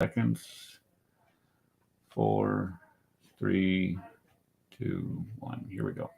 Seconds. 4, 3, 2, 1. Here we go.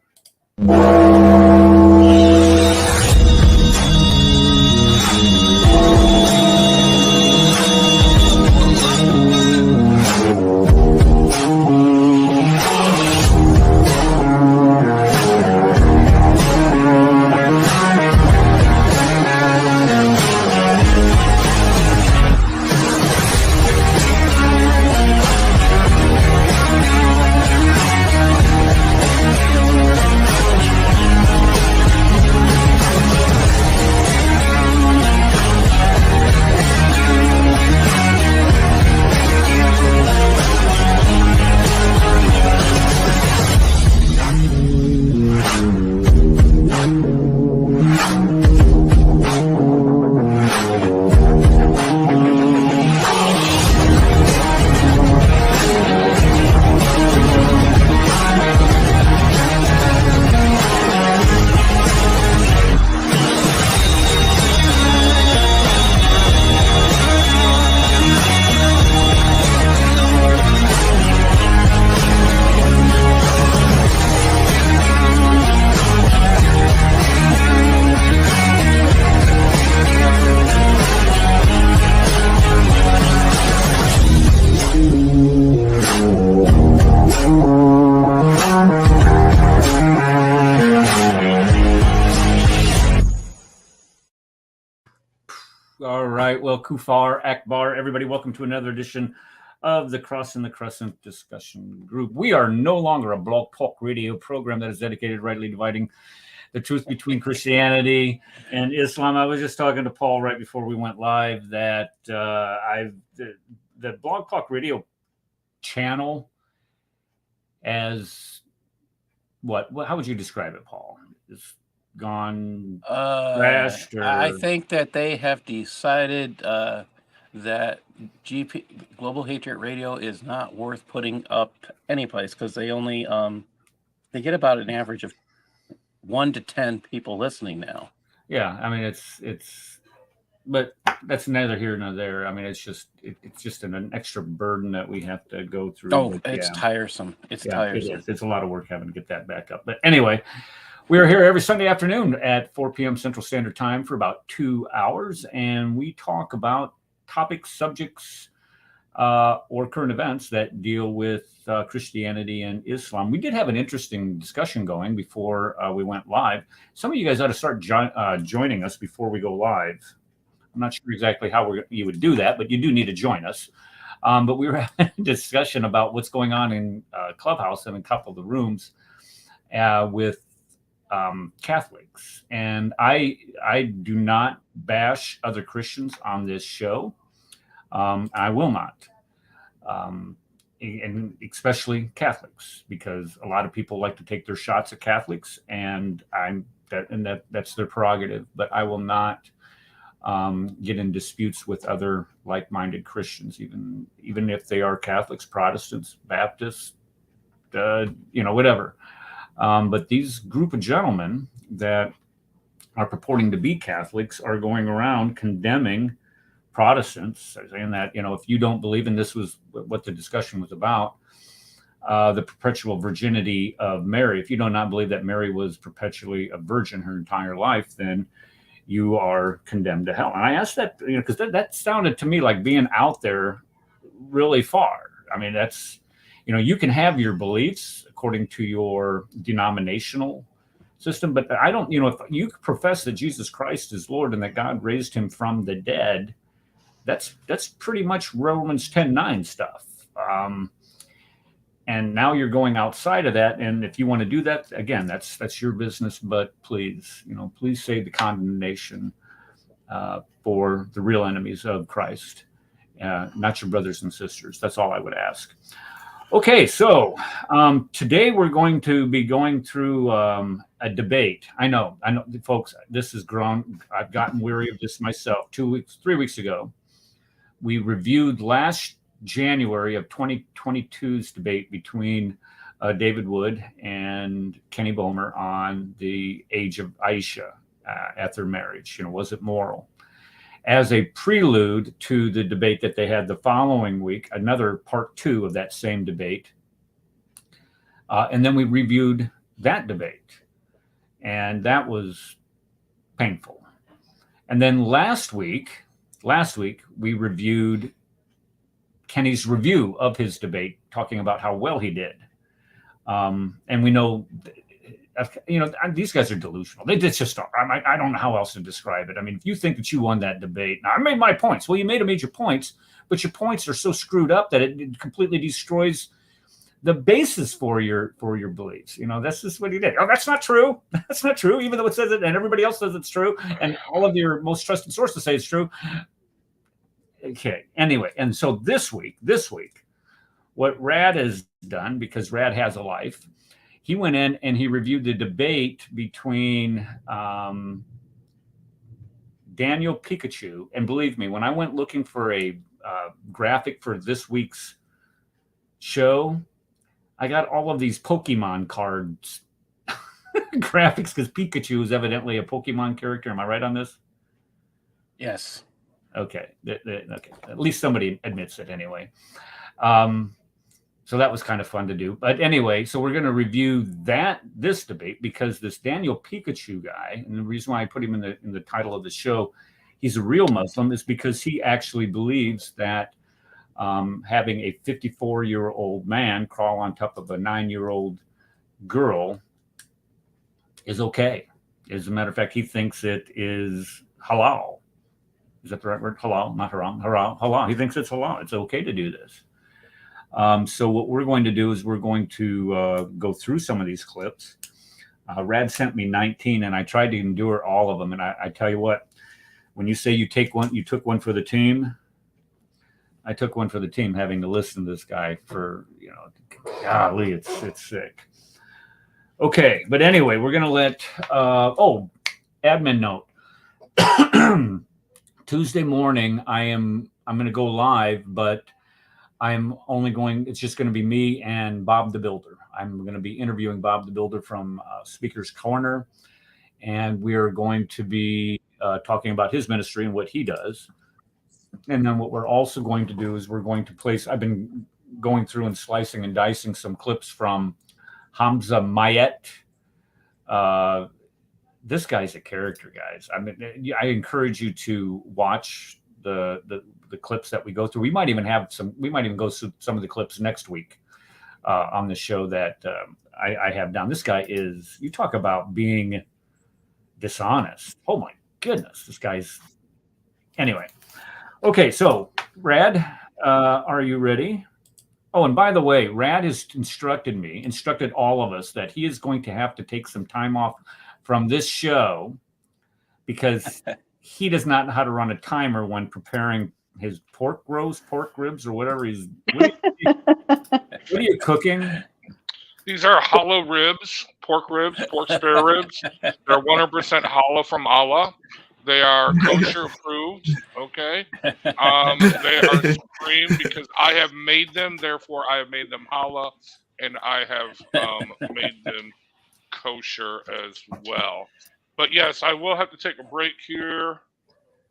All right. Well, Kufar, Akbar, everybody, welcome to another edition of the Cross and the Crescent discussion group. We are no longer a blog talk radio program that is dedicated rightly dividing the truth between Christianity and Islam. I was just talking to Paul right before we went live that the blog talk radio channel as what? How would you describe it, Paul? Is gone crashed? Or... I think that they have decided that Global Hatred Radio is not worth putting up anyplace because they only they get about an average of 1 to 10 people listening now. Yeah, I mean it's but that's neither here nor there. I mean it's just an extra burden that we have to go through. Oh, but, it's tiresome. It's tiresome. It is. It's a lot of work having to get that back up. But anyway, we are here every Sunday afternoon at 4 p.m. Central Standard Time for about 2 hours, and we talk about topics, subjects, or current events that deal with Christianity and Islam. We did have an interesting discussion going before we went live. Some of you guys ought to start joining us before we go live. I'm not sure exactly how you would do that, but you do need to join us. But we were having a discussion about what's going on in Clubhouse and a couple of the rooms with Catholics. And I do not bash other Christians on this show. I will not. And especially Catholics, because a lot of people like to take their shots at Catholics, and that's their prerogative. But I will not get in disputes with other like-minded Christians, even if they are Catholics, Protestants, Baptists, whatever. But these group of gentlemen that are purporting to be Catholics are going around condemning Protestants, saying that, if you don't believe, and this was what the discussion was about, the perpetual virginity of Mary, if you do not believe that Mary was perpetually a virgin her entire life, then you are condemned to hell. And I asked that, because that sounded to me like being out there really far. I mean, that's, you can have your beliefs according to your denominational system, but I don't, if you profess that Jesus Christ is Lord and that God raised him from the dead, that's pretty much Romans 10:9 stuff. And now you're going outside of that. And if you want to do that, again, that's your business. But please, please say the condemnation for the real enemies of Christ, not your brothers and sisters. That's all I would ask. Okay, so today we're going to be going through a debate. I know, folks, this has grown. I've gotten weary of this myself. 3 weeks ago, we reviewed last January of 2022's debate between David Wood and Kenny Bomer on the age of Aisha at their marriage. Was it moral? as a prelude to the debate that they had the following week, another part 2 of that same debate. And then we reviewed that debate, and that was painful. And then last week we reviewed Kenny's review of his debate, talking about how well he did. And we know, these guys are delusional. They just are. I don't know how else to describe it. I mean, if you think that you won that debate, now I made my points. Well, you made a major points, but your points are so screwed up that it completely destroys the basis for your beliefs. That's just what he did. Oh, that's not true. That's not true. Even though it says it and everybody else says it's true, and all of your most trusted sources say it's true. Okay. Anyway, and so this week, what Rad has done, because Rad has a life, he went in and he reviewed the debate between Daniel Pecachu. And believe me, when I went looking for a graphic for this week's show, I got all of these Pokemon cards graphics, because Pikachu is evidently a Pokemon character. Am I right on this? Yes. Okay. Okay. At least somebody admits it anyway. So that was kind of fun to do. But anyway, so we're going to review this debate, because this Daniel Pecachu guy, and the reason why I put him in the title of the show, he's a real Muslim, is because he actually believes that having a 54-year-old man crawl on top of a 9-year-old girl is okay. As a matter of fact, he thinks it is halal. Is that the right word? Halal, not haram. Halal. He thinks it's halal. It's okay to do this. So what we're going to do is we're going to go through some of these clips. Rad sent me 19, and I tried to endure all of them. And I tell you what, when you say you took one for the team, I took one for the team, having to listen to this guy for, golly, it's sick. Okay, but anyway, we're going to let, admin note. Tuesday morning, I'm going to go live, but it's just going to be me and Bob the Builder. I'm going to be interviewing Bob the Builder from Speaker's Corner, and we are going to be talking about his ministry and what he does. And then what we're also going to do is we're going to place, I've been going through and slicing and dicing some clips from Hamza Mayet. This guy's a character, guys. I mean, I encourage you to watch the clips that we go through. We might even go through some of the clips next week on the show that I have down. This guy you talk about being dishonest. Oh my goodness, this guy's, anyway. Okay, so Rad, are you ready? Oh, and by the way, Rad has instructed all of us that he is going to have to take some time off from this show, because he does not know how to run a timer when preparing his pork ribs, or whatever what are you cooking? These are hollow ribs, pork spare ribs. They're 100% hollow from Allah. They are kosher approved, okay? They are supreme because I have made them, therefore I have made them halal, and I have made them kosher as well. But yes, I will have to take a break here.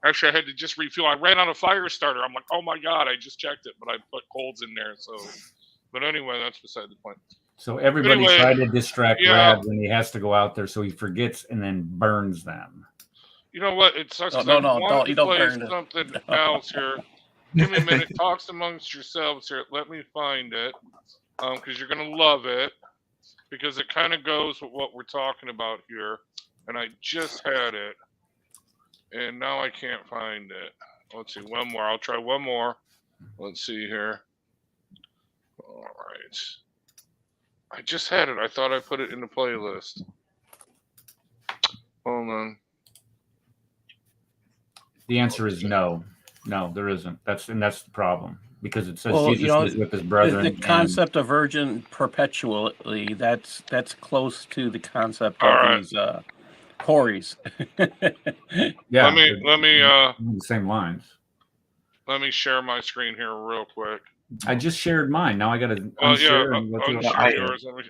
Actually, I had to just refuel. I ran out of fire starter. I'm like, oh my God, I just checked it, but I put colds in there. So, but anyway, that's beside the point. So everybody tried to distract Rad when he has to go out there, so he forgets and then burns them. You know what? It sucks. No, you don't burn something else here. Give me a minute. Talks amongst yourselves here. Let me find it, because you're gonna love it, because it kind of goes with what we're talking about here. And I just had it, and now I can't find it. Let's see, one more. I'll try one more. Let's see here. All right. I just had it. I thought I put it in the playlist. Hold on. The answer is no. No, there isn't. That's the problem, because it says Jesus was with his brethren. The concept of virgin perpetually, that's close to the concept of these Corys. Yeah. Let me the same lines. Let me share my screen here real quick. I just shared mine. Now I got to unshare.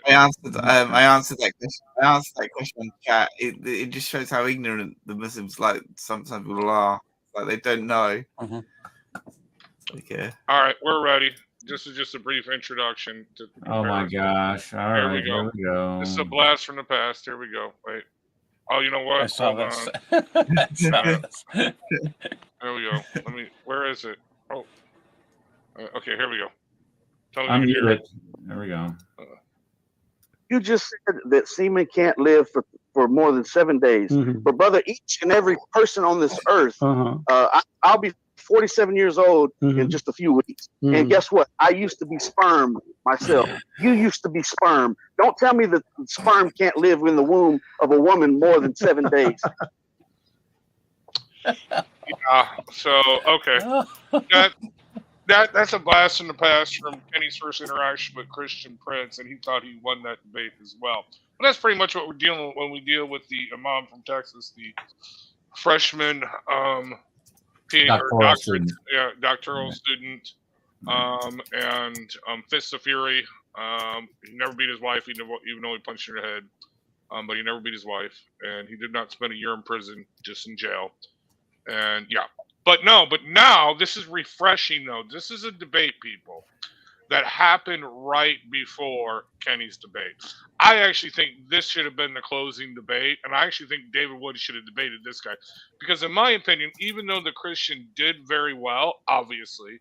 I answered that question. I answered that question in chat. It just shows how ignorant the Muslims, like some people are. like they don't know. Mhm. Okay. All right, we're ready. This is just a brief introduction to the Oh my comparison. gosh! All Here right, we go. here we go. This is a blast from the past. Here we go. Wait. Oh, you know what? I saw Hold this. on. I saw this. There we go. Where is it? Oh, okay. Here we go. Tell me you can Unmute hear it. There we go. You just said that semen can't live for more than 7 days. Mhm. But brother, each and every person on this earth, Uh-huh. I'll be 47 years old in Mhm. just a few weeks. Mhm. And guess what? I used to be sperm myself. You used to be sperm. Don't tell me that sperm can't live in the womb of a woman more than 7 days. So okay. That's a blast from the past from Kenny's first interaction with Christian Prince, and he thought he won that debate as well. But that's pretty much what we're dealing with when we deal with the imam from Texas, the freshman doctoral student, and Fists of Fury. He never beat his wife, even though he punched her in the head. But he never beat his wife, and he did not spend a year in prison, just in jail. And yeah. But now this is refreshing though. This is a debate, people, that happened right before Kenny's debate. I actually think this should have been the closing debate, and I actually think David Wood should have debated this guy. Because in my opinion, even though the Christian did very well, obviously,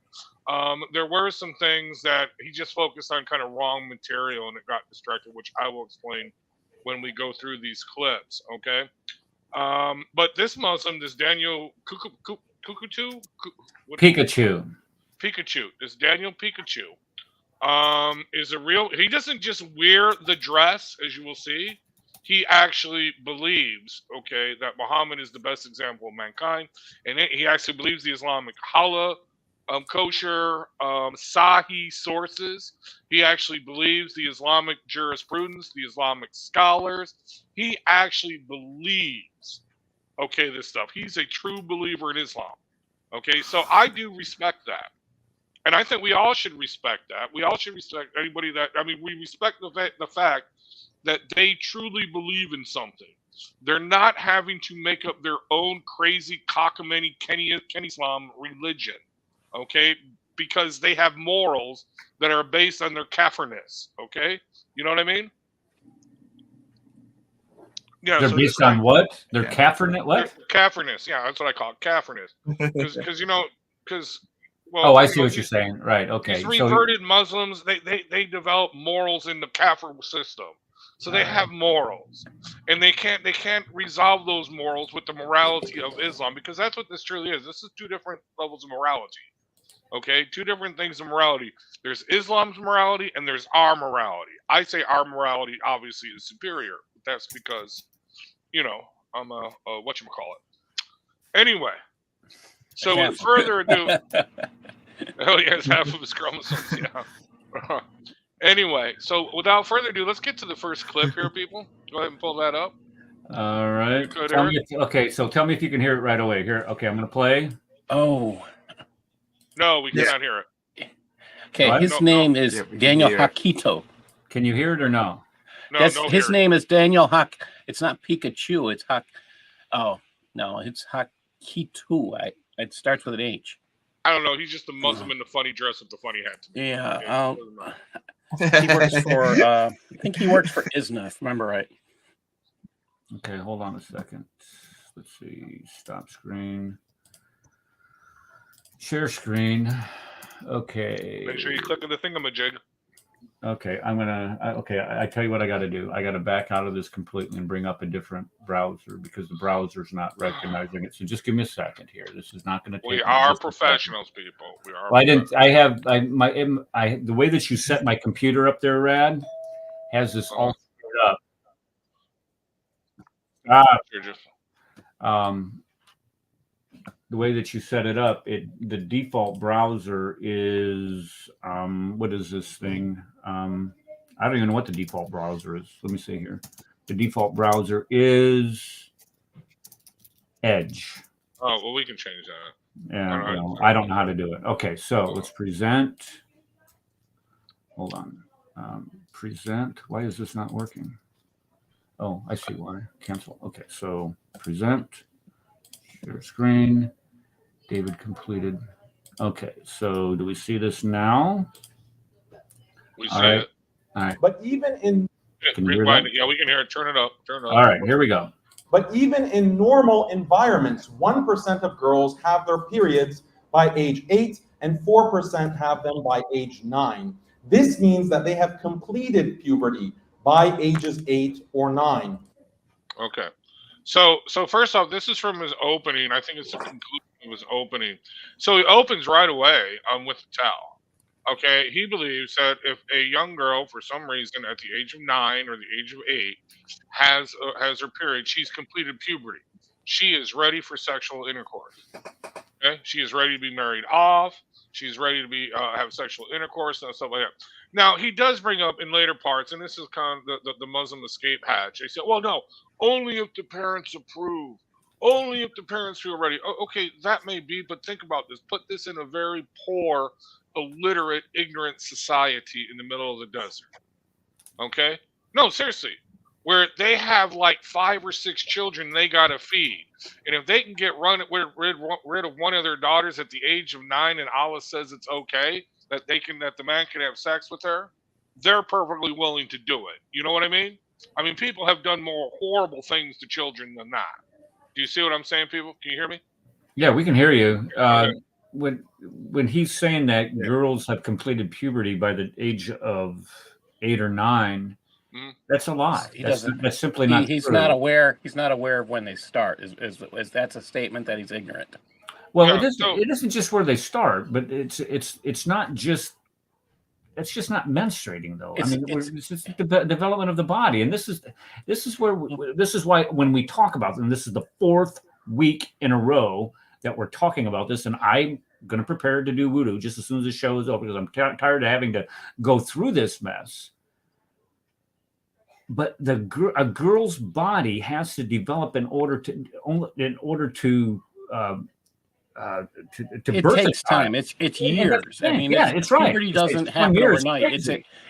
there were some things that he just focused on kind of wrong material and it got distracted, which I will explain when we go through these clips, okay? But this Muslim, this Daniel Pecachu. This Daniel Pecachu, is a real. He doesn't just wear the dress, as you will see. He actually believes, okay, that Muhammad is the best example of mankind, and he actually believes the Islamic halal, kosher, Sahih sources. He actually believes the Islamic jurisprudence, the Islamic scholars. He actually believes, okay, this stuff. He's a true believer in Islam. Okay, so I do respect that. And I think we all should respect that. We all should respect anybody that, we respect the fact that they truly believe in something. They're not having to make up their own crazy cockamamie Kenny Islam religion, okay? Because they have morals that are based on their kaffirness, okay? You know what I mean? Yeah, They're based on what? They're kaffirness. What? Kaffirness. Yeah, that's what I call it, kaffirness. Because well, I see what you're saying. Right. Okay. These reverted Muslims, they develop morals in the Kafir system, so they have morals, and they can't resolve those morals with the morality of Islam, because that's what this truly is. This is two different levels of morality. Okay, two different things of morality. There's Islam's morality and there's our morality. I say our morality obviously is superior. That's because, I'm a whatchamacallit. Anyway, so with further ado, oh yeah, it's half of his chromosomes, yeah. Anyway, so without further ado, let's get to the first clip here, people. Go ahead and pull that up. All right. Okay, so tell me if you can hear it right away. Here, okay, I'm going to play. Oh. No, we cannot hear it. Okay, what? his name is Daniel Hakito. Can you hear it or no? His name is Daniel Hak. It's not Pikachu. It's Hak. Oh no, it's Hakitu. It starts with an H. I don't know. He's just a Muslim in the funny dress with the funny hat. Yeah. He works for. I think he works for ISNA, if I remember right. Okay, hold on a second. Let's see. Stop screen. Share screen. Okay. Make sure you click on the thingamajig. Okay, I tell you what I got to do. I got to back out of this completely and bring up a different browser because the browser's not recognizing it. So just give me a second here. This is not going to take. We are professionals, people. We are. Well, the way that you set my computer up there, Rad, has this all set up. The way that you set it up, the default browser is what is this thing? I don't even know what the default browser is. Let me see here. The default browser is Edge. Oh, well, we can change that. Yeah, I don't know how to do it. Okay, so let's present. Hold on. Present. Why is this not working? Oh, I see why. Cancel. Okay, so present. Share screen. David completed. Okay, so do we see this now? We All see right. it. All right. But even in Can you hear Rewind that? it. Yeah, we can hear it. Turn it up. Turn it up. All right, here we go. But even in normal environments, 1% of girls have their periods by age 8 and 4% have them by age 9. This means that they have completed puberty by ages 8 or 9. Okay. So first off, this is from his opening. I think it's the conclusion of his opening. So he opens right away with the towel. Okay. He believes that if a young girl, for some reason, at the age of 9 or the age of 8, has her period, she's completed puberty. She is ready for sexual intercourse. Okay, she is ready to be married off. She's ready to be have sexual intercourse and stuff like that. Now he does bring up in later parts, and this is kind of the Muslim escape hatch. They said, "Well, no, only if the parents approve, only if the parents feel ready." Okay, that may be, but think about this. Put this in a very poor, illiterate, ignorant society in the middle of the desert. Okay, no, seriously, where they have like 5 or 6 children they gotta feed. And if they can get rid of one of their daughters at the age of 9, and Allah says it's okay that the man can have sex with her, they're perfectly willing to do it. You know what I mean? I mean, people have done more horrible things to children than that. Do you see what I'm saying, people? Can you hear me? Yeah, we can hear you. Okay. When he's saying that girls have completed puberty by the age of 8 or 9, that's a lie. That's simply not He's true. not aware. He's not aware of when they start. Is that's a statement that he's ignorant? Well, Yeah, it isn't just where they start, but it's not just. It's just not menstruating, though. It's just the development of the body, and this is why when we talk about them, this is the 4th week in a row that we're talking about this, and I'm going to prepare to do wudu just as soon as the show is over because I'm tired of having to go through this mess. But a girl's body has to develop in order to It birth takes time. It's years. I mean, it's right. Puberty doesn't It's happen years. overnight.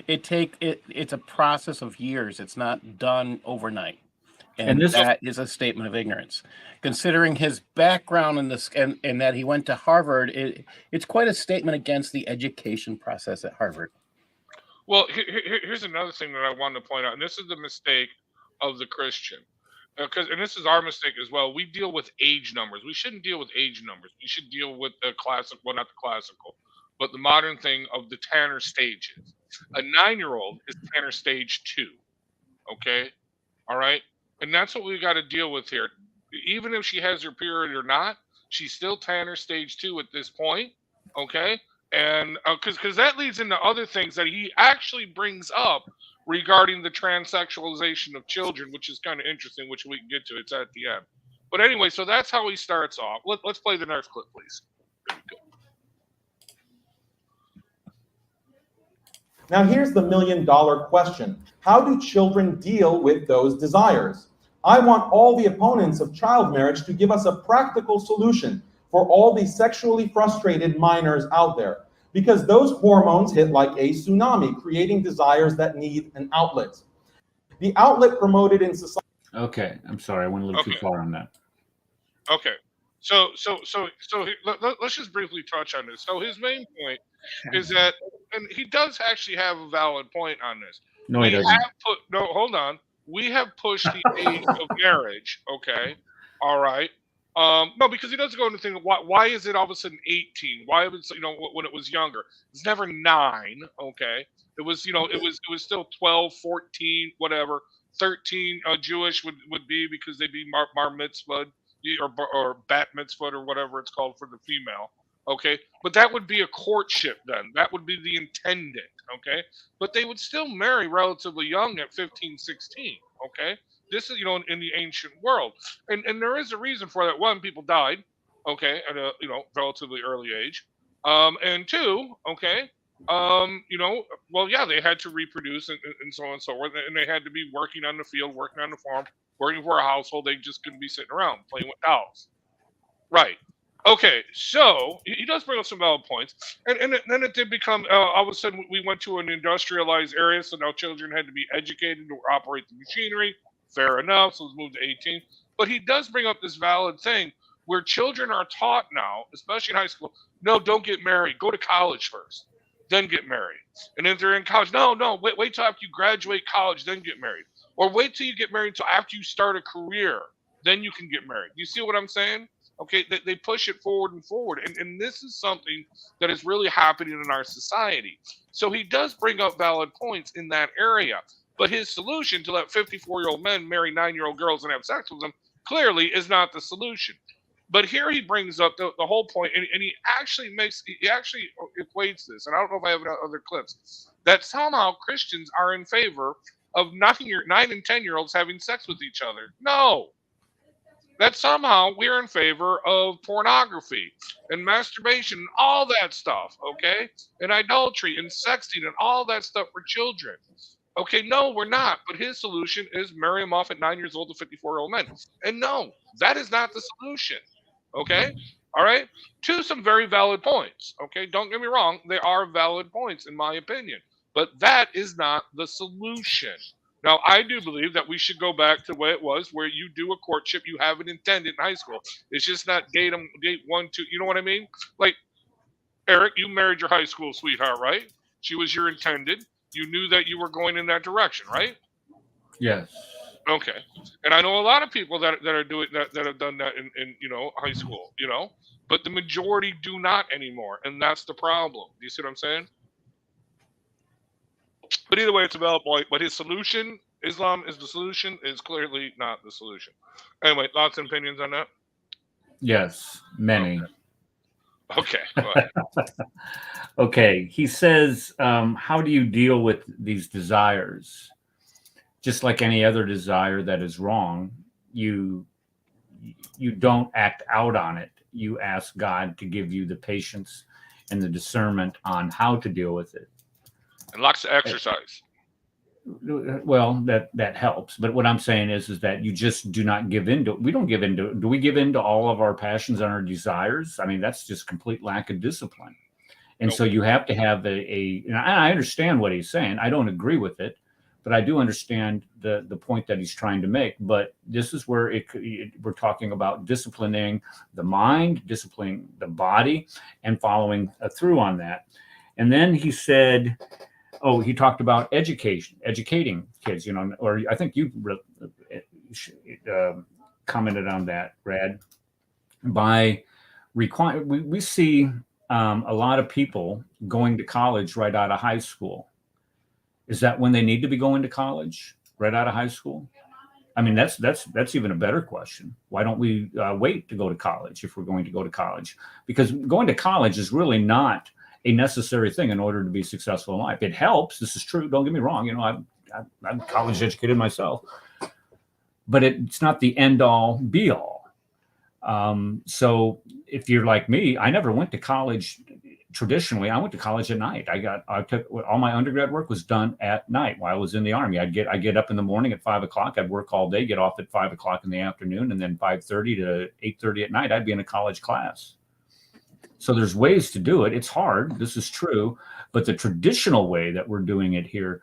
It's a process of years. It's not done overnight, and that is a statement of ignorance. Considering his background in this and that he went to Harvard, it's quite a statement against the education process at Harvard. Well, here's another thing that I wanted to point out, and this is the mistake of the Christian. And this is our mistake as well. We deal with age numbers. We shouldn't deal with age numbers. We should deal with the classic, well, not the classical, but the modern thing of the Tanner stages. A 9-year-old is Tanner stage 2. Okay, all right, and that's what we got to deal with here. Even if she has her period or not, she's still Tanner stage 2 at this point. Okay, and because that leads into other things that he actually brings up regarding the transsexualization of children, which is kind of interesting, which we can get to. It's at the end. But anyway, so that's how he starts off. Let's play the next clip, please. There we go. Now here's the million-dollar question. How do children deal with those desires? I want all the opponents of child marriage to give us a practical solution for all the sexually frustrated minors out there, because those hormones hit like a tsunami, creating desires that need an outlet. The outlet promoted in society. Okay, I'm sorry, I went a little too far on that. Okay, so let's just briefly touch on this. So his main point is that, and he does actually have a valid point on this. No, he doesn't. Hold on. We have pushed the age of marriage. Okay, all right. No, because he doesn't go into things. Why is it all of a sudden 18? Why was when it was younger? It's never 9. Okay, it was it was still 12, 14, whatever. 13 Jewish would be because they'd be bar mitzvah or bat mitzvah or whatever it's called for the female. Okay, but that would be a courtship then. That would be the intendant. Okay, but they would still marry relatively young at 15, 16. Okay. This is, in the ancient world, and there is a reason for that. One, people died, okay, at a relatively early age, and 2, okay, well, yeah, they had to reproduce and so on and so forth, and they had to be working on the field, working on the farm, working for a household. They just couldn't be sitting around playing with dolls, right? Okay, so he does bring up some valid points, and then it did become all of a sudden we went to an industrialized area, so now children had to be educated to operate the machinery. Fair enough. So let's move to 18. But he does bring up this valid thing. where children are taught now, especially in high school, no, don't get married. Go to college first, then get married. And if they're in college, no, wait till after you graduate college, then get married. Or wait till you get married until after you start a career, then you can get married. You see what I'm saying? Okay, they push it forward and forward. And this is something that is really happening in our society. So he does bring up valid points in that area. But his solution to let 54-year-old men marry 9-year-old girls and have sex with them clearly is not the solution. But here he brings up the whole point, and he actually equates this, and I don't know if I have other clips, that somehow Christians are in favor of 9 and 10-year-olds having sex with each other. No. That somehow we're in favor of pornography and masturbation and all that stuff, okay? And idolatry and sexting and all that stuff for children. Okay, no, we're not. But his solution is marry them off at 9 years old to 54-year-old men. And no, that is not the solution. Okay? All right? To some very valid points. Okay? Don't get me wrong. They are valid points, in my opinion. But that is not the solution. Now, I do believe that we should go back to the way it was, where you do a courtship, you have an intended in high school. It's just not date 1, 2. You know what I mean? Like, Eric, you married your high school sweetheart, right? She was your intended. You knew that you were going in that direction, right? Yes. Okay. And I know a lot of people that are doing that have done that in high school, but the majority do not anymore, and that's the problem. Do you see what I'm saying? But either way, it's a valid point. But his solution, Islam is the solution, is clearly not the solution. Anyway, thoughts and opinions on that? Yes, many. Okay. Go ahead. Okay, he says, how do you deal with these desires? Just like any other desire that is wrong, you don't act out on it. You ask God to give you the patience and the discernment on how to deal with it. And lots of exercise. Well, that helps. But what I'm saying is that you just do not give in to. We don't give in to. Do we give in to all of our passions and our desires? I mean, that's just complete lack of discipline. And so you have to have and I understand what he's saying. I don't agree with it, but I do understand the point that he's trying to make. But this is where we're talking about disciplining the mind, disciplining the body, and following through on that. And then he said, he talked about educating kids, or I think you commented on that, Brad. By we see a lot of people going to college right out of high school. Is that when they need to be going to college, right out of high school? I mean, that's even a better question. Why don't we wait to go to college if we're going to go to college? Because going to college is really not a necessary thing in order to be successful in life. It helps. This is true. Don't get me wrong. I'm college educated myself, but it's not the end all be all. So if you're like me, I never went to college traditionally. I went to college at night. I took all my undergrad work was done at night while I was in the Army. I get up in the morning at 5 o'clock. I'd work all day, get off at 5 o'clock in the afternoon, and then 5:30 to 8:30 at night, I'd be in a college class. So there's ways to do it. It's hard. This is true. But the traditional way that we're doing it here,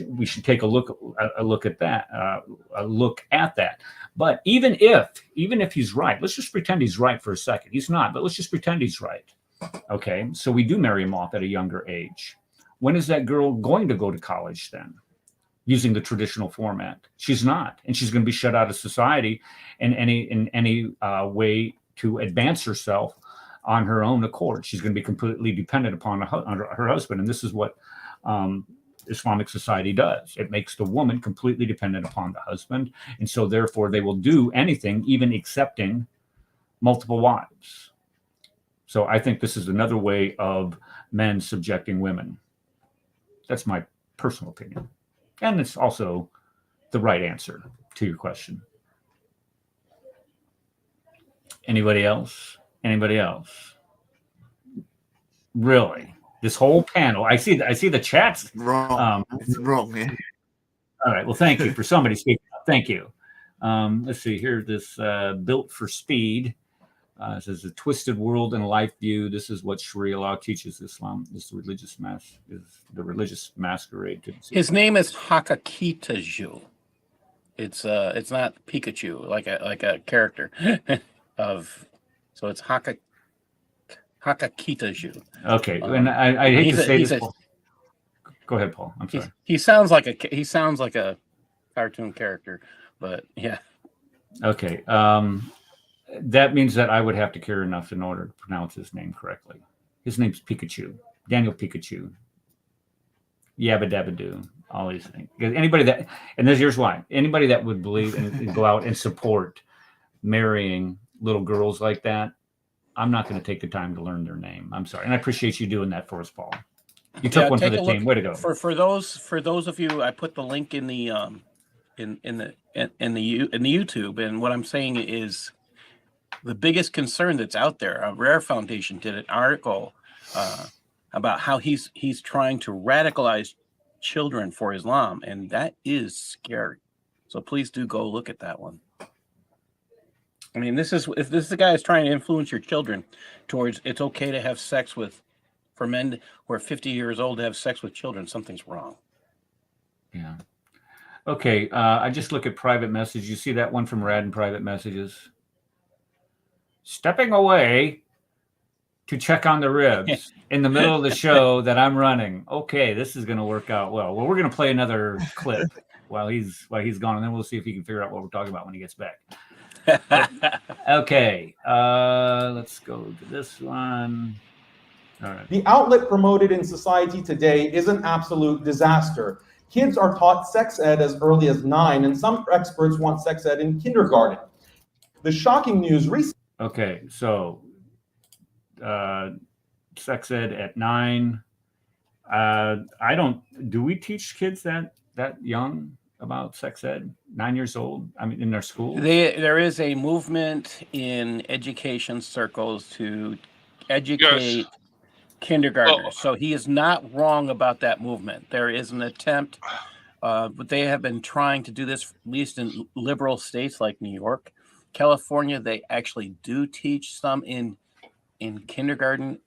we should take a look at that. But even if he's right, let's just pretend he's right for a second. He's not, but let's just pretend he's right. Okay. So we do marry him off at a younger age. When is that girl going to go to college then? Using the traditional format? She's not. And she's going to be shut out of society in any way to advance herself on her own accord. She's going to be completely dependent upon her husband. And this is what Islamic society does. It makes the woman completely dependent upon the husband. And so therefore they will do anything, even accepting multiple wives. So I think this is another way of men subjecting women. That's my personal opinion. And it's also the right answer to your question. Anybody else? Anybody else? Really? This whole panel. I see the chats. Wrong. Wrong. Yeah. All right. Well, thank you for somebody speaking up. Thank you. Let's see here. This Built for Speed says a twisted world and life view. This is what Sharia law teaches Islam. This religious religious masquerade. His name is Hakakitaju. It's not Pikachu like a character of So it's Hakakitaju. Okay, and I hate to say this. Go ahead, Paul. I'm sorry. He sounds like a cartoon character, but yeah. Okay. That means that I would have to care enough in order to pronounce his name correctly. His name's Pecachu. Daniel Pecachu. Yabba dabba doo. All these things. Because anybody that, and here's why. Anybody that would believe and go out and support marrying little girls like that, I'm not going to take the time to learn their name. I'm sorry. And I appreciate you doing that for us, Paul. You took one for the team. Way to go. For those of you, I put the link in the YouTube, and what I'm saying is the biggest concern that's out there. Rare Foundation did an article about how he's trying to radicalize children for Islam, and that is scary. So please do go look at that one. I mean, if this is the guy who's trying to influence your children towards it's okay to have sex with, for men who are 50 years old to have sex with children, something's wrong. Yeah. Okay. I just look at private messages. You see that one from Rad in private messages? Stepping away to check on the ribs in the middle of the show that I'm running. Okay, this is going to work out well. Well, we're going to play another clip while he's gone, and then we'll see if he can figure out what we're talking about when he gets back. Okay, let's go to this one. All right. The outlet promoted in society today is an absolute disaster. Kids are taught sex ed as early as 9, and some experts want sex ed in kindergarten. The shocking news recently. Okay, so sex ed at 9. Do we teach kids that young about sex ed? 9 years old? I mean, in their school? There is a movement in education circles to educate kindergartners. So he is not wrong about that movement. There is an attempt, but they have been trying to do this, at least in liberal states like New York. California, they actually do teach some in kindergarten.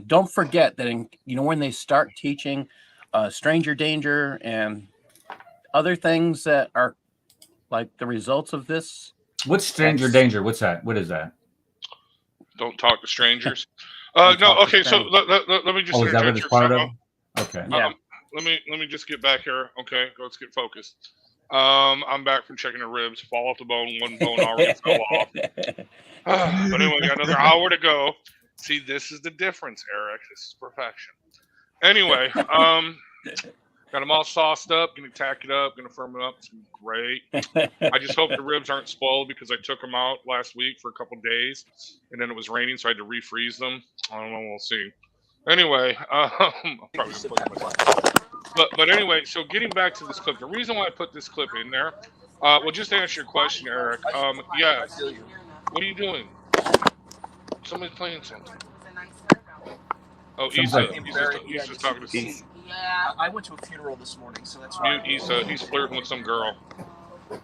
Don't forget that when they start teaching stranger danger and other things that are like the results of this. What's stranger danger? What's that? What is that? Don't talk to strangers. No, okay. So let me just interject here. Part of? Okay. Yeah. Let me just get back here. Okay, let's get focused. I'm back from checking the ribs. Fall off the bone. One bone already fell off. But anyway, we got another hour to go. See, this is the difference, Eric. This is perfection. Anyway, got them all sauced up. Gonna tack it up. Gonna firm it up. It's great. I just hope the ribs aren't spoiled because I took them out last week for a couple days, and then it was raining, so I had to refreeze them. I don't know. We'll see. Anyway, I'm probably gonna put myself. But anyway, so getting back to this clip, the reason why I put this clip in there, well, just to answer your question, Eric. Yeah. What are you doing? Somebody's playing something. Oh, Issa. He's just talking to someone. Yeah, I went to a funeral this morning, so that's why. Mute Issa. He's flirting with some girl.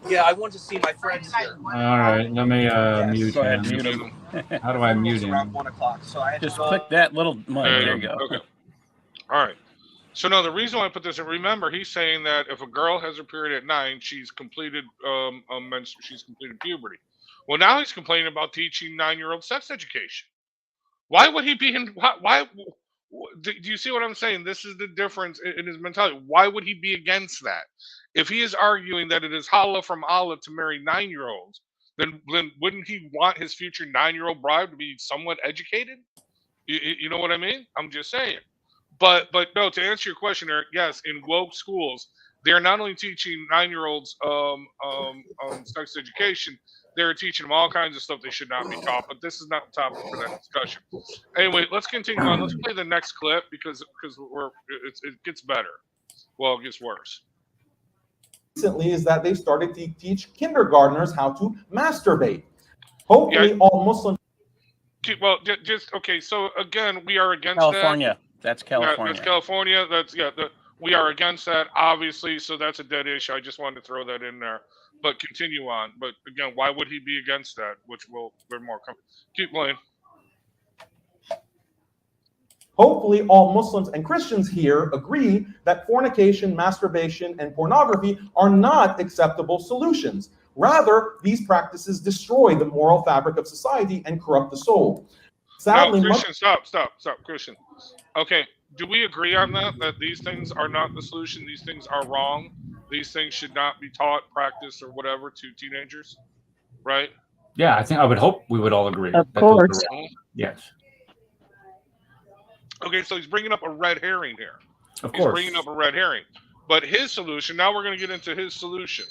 Yeah, I wanted to see my friends here. All right, let me mute Go ahead, him. mute him. How do I mute him? Around 1 o'clock, so I had Just to click that little mic. There you go. Okay. All right. So now the reason why I put this in, remember, he's saying that if a girl has her period at 9, she's completed she's completed puberty. Well, now he's complaining about teaching 9-year-old sex education. Why would he be in? Why? Do you see what I'm saying? This is the difference in his mentality. Why would he be against that? If he is arguing that it is halal from Allah to marry 9-year-olds, then wouldn't he want his future 9-year-old bride to be somewhat educated? You know what I mean? I'm just saying. But no, to answer your question, Eric, yes, in woke schools, they're not only teaching 9-year-olds sex education, they're teaching them all kinds of stuff they should not be taught. But this is not the topic for that discussion. Anyway, let's continue on. Let's play the next clip because it gets better. Well, it gets worse. Recently is that they've started to teach kindergartners how to masturbate. Hopefully, all Muslims. Well, just okay. So again, we are against California. that. That's California. That's California. We are against that, obviously. So that's a dead issue. I just wanted to throw that in there. But continue on. But again, why would he be against that? Which we're more keep playing. Hopefully, all Muslims and Christians here agree that fornication, masturbation, and pornography are not acceptable solutions. Rather, these practices destroy the moral fabric of society and corrupt the soul. Sadly, now, Christian, stop, Christian. Okay, do we agree on that? That these things are not the solution. These things are wrong. These things should not be taught, practiced, or whatever to teenagers, right? Yeah, I would hope we would all agree. Of that those are course. wrong. Yes. Okay, so he's bringing up a red herring here. Of He's course. bringing up a red herring. But his solution, now we're going to get into his solution.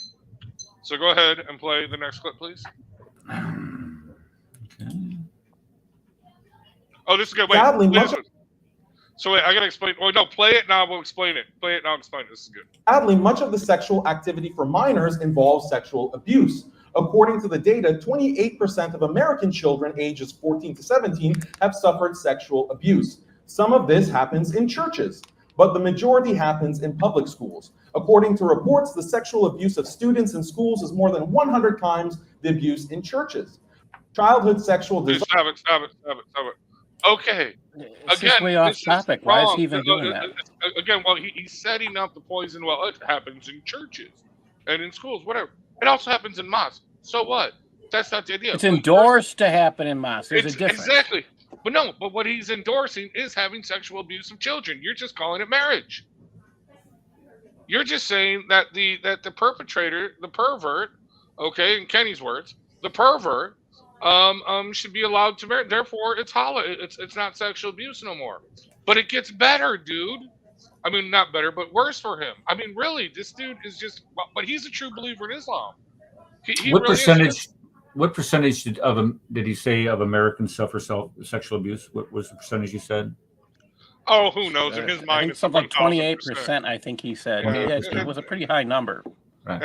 So go ahead and play the next clip, please. Okay. Oh, this is good. Wait. Sadly, So wait, I got to explain. Oh, no, play it now. We'll explain it. Play it now. Explain it. This is good. Sadly, much of the sexual activity for minors involves sexual abuse. According to the data, 28% of American children ages 14 to 17 have suffered sexual abuse. Some of this happens in churches, but the majority happens in public schools. According to reports, the sexual abuse of students in schools is more than 100 times the abuse in churches. Childhood sexual desire. Stop it. Okay. It's just way off topic. Why is he even doing that? Again, well, he's setting up the poison. Well, it happens in churches and in schools, whatever. It also happens in mosques. So what? That's not the idea. It's endorsed to happen in mosques. There's a difference. Exactly. But what he's endorsing is having sexual abuse of children. You're just calling it marriage. You're just saying that the perpetrator, the pervert, okay, in Kenny's words, the pervert, should be allowed to marry. Therefore, it's halal. It's not sexual abuse no more. But it gets better, dude. I mean, not better, but worse for him. I mean, really, this dude is just. But he's a true believer in Islam. He What really percentage? is. What percentage did he say of Americans suffer sexual abuse? What was the percentage you said? Oh, who knows? In his I mind, think it's something like 28%. 28%. I think he said Yeah. it was a pretty high number. Right.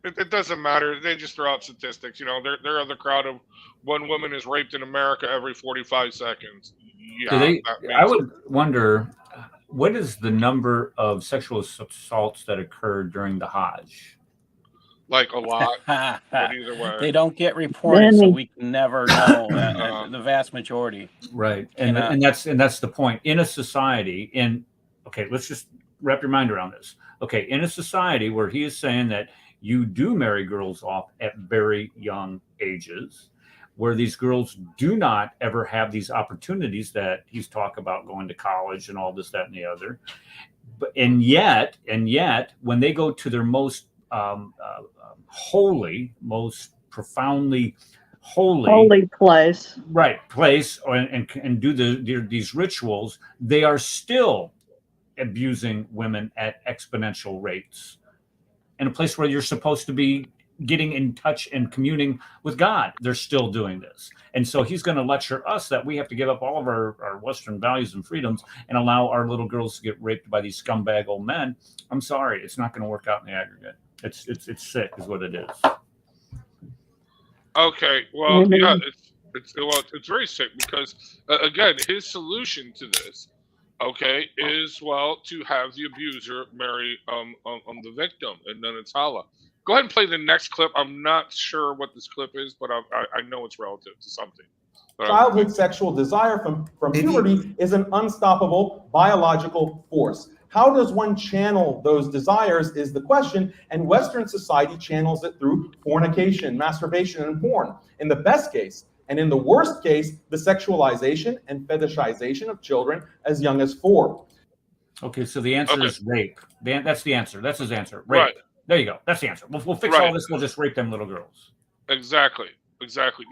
It doesn't matter. They just throw out statistics. You know, they're of the crowd of one woman is raped in America every 45 seconds. Yeah, I would wonder, what is the number of sexual assaults that occurred during the Hajj? like a lot. But either way, They don't get reported, so we can never know the vast majority. Right, and that's the point. In a society, okay, let's just wrap your mind around this. Okay, in a society where he is saying that you do marry girls off at very young ages, where these girls do not ever have these opportunities that he's talking about, going to college and all this, that, and the other. But and yet, when they go to their most holy, most profoundly holy place, right, place, and do these rituals, they are still abusing women at exponential rates in a place where you're supposed to be getting in touch and communing with God. They're still doing this. And so he's going to lecture us that we have to give up all of our Western values and freedoms and allow our little girls to get raped by these scumbag old men. I'm sorry, it's not going to work out in the aggregate. It's sick is what it is. Okay, well, yeah, it's very sick because again, his solution to this, okay, is to have the abuser marry the victim, and then it's halal. Go ahead and play the next clip. I'm not sure what this clip is, but I know it's relative to something. Childhood sexual desire from puberty is an unstoppable biological force. How does one channel those desires is the question, and Western society channels it through fornication, masturbation, and porn. In the best case, and in the worst case, the sexualization and fetishization of children as young as 4. Okay, so the answer is rape. That's the answer. That's his answer. Rape. Right. There you go. That's the answer. We'll fix all this. We'll just rape them little girls. Exactly.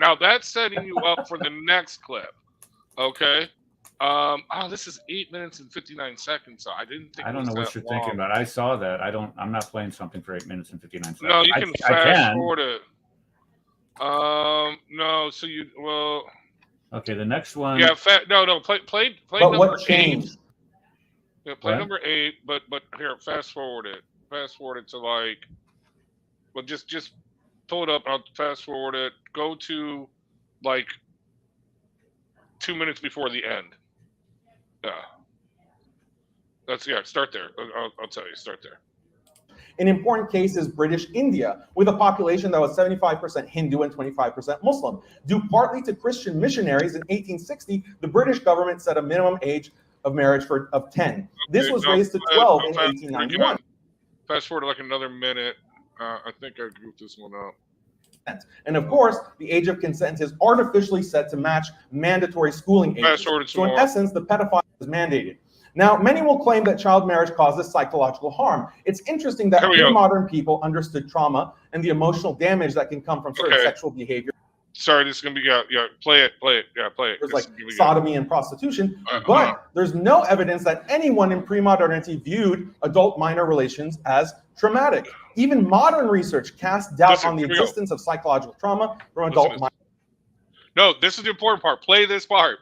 Now that's setting you up for the next clip. Okay. This is 8 minutes and 59 seconds. So I didn't think. I don't know what you're thinking about. I saw that. I'm not playing something for 8 minutes and 59 seconds. No, you can fast forward it. No. So you Okay, the next one. Yeah. Play But number what 8. changed? Yeah, play number 8. But here, fast forward it. Fast forward it to just pull it up. I'll fast forward it. Go to 2 minutes before the end. Yeah. Start there. I'll tell you. Start there. An important case is British India, with a population that was 75% Hindu and 25% Muslim. Due partly to Christian missionaries in 1860, the British government set a minimum age of marriage of 10. This was raised to 12 in 1891. Fast forward another minute. I think I grouped this one up. consent. And of course, the age of consent is artificially set to match mandatory schooling ages. So in essence, the pedophile is mandated. Now, many will claim that child marriage causes psychological harm. It's interesting that pre-modern people understood trauma and the emotional damage that can come from certain sexual behavior. Sorry, this is gonna be play it. There's like sodomy and prostitution, but there's no evidence that anyone in pre-modernity viewed adult minor relations as traumatic. Even modern research casts doubt on the existence of psychological trauma from adult minor. No, this is the important part. Play this part.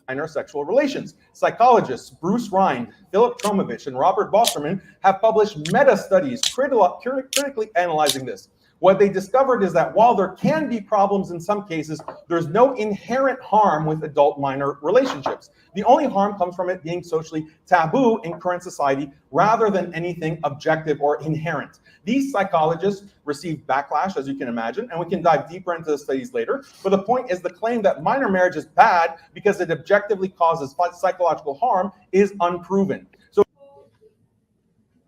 Minor sexual relations. Psychologists Bruce Rind, Philip Tromovich, and Robert Bosserman have published meta-studies critically analyzing this. What they discovered is that while there can be problems in some cases, there's no inherent harm with adult minor relationships. The only harm comes from it being socially taboo in current society rather than anything objective or inherent. These psychologists received backlash, as you can imagine, and we can dive deeper into the studies later. But the point is the claim that minor marriage is bad because it objectively causes psychological harm is unproven. So,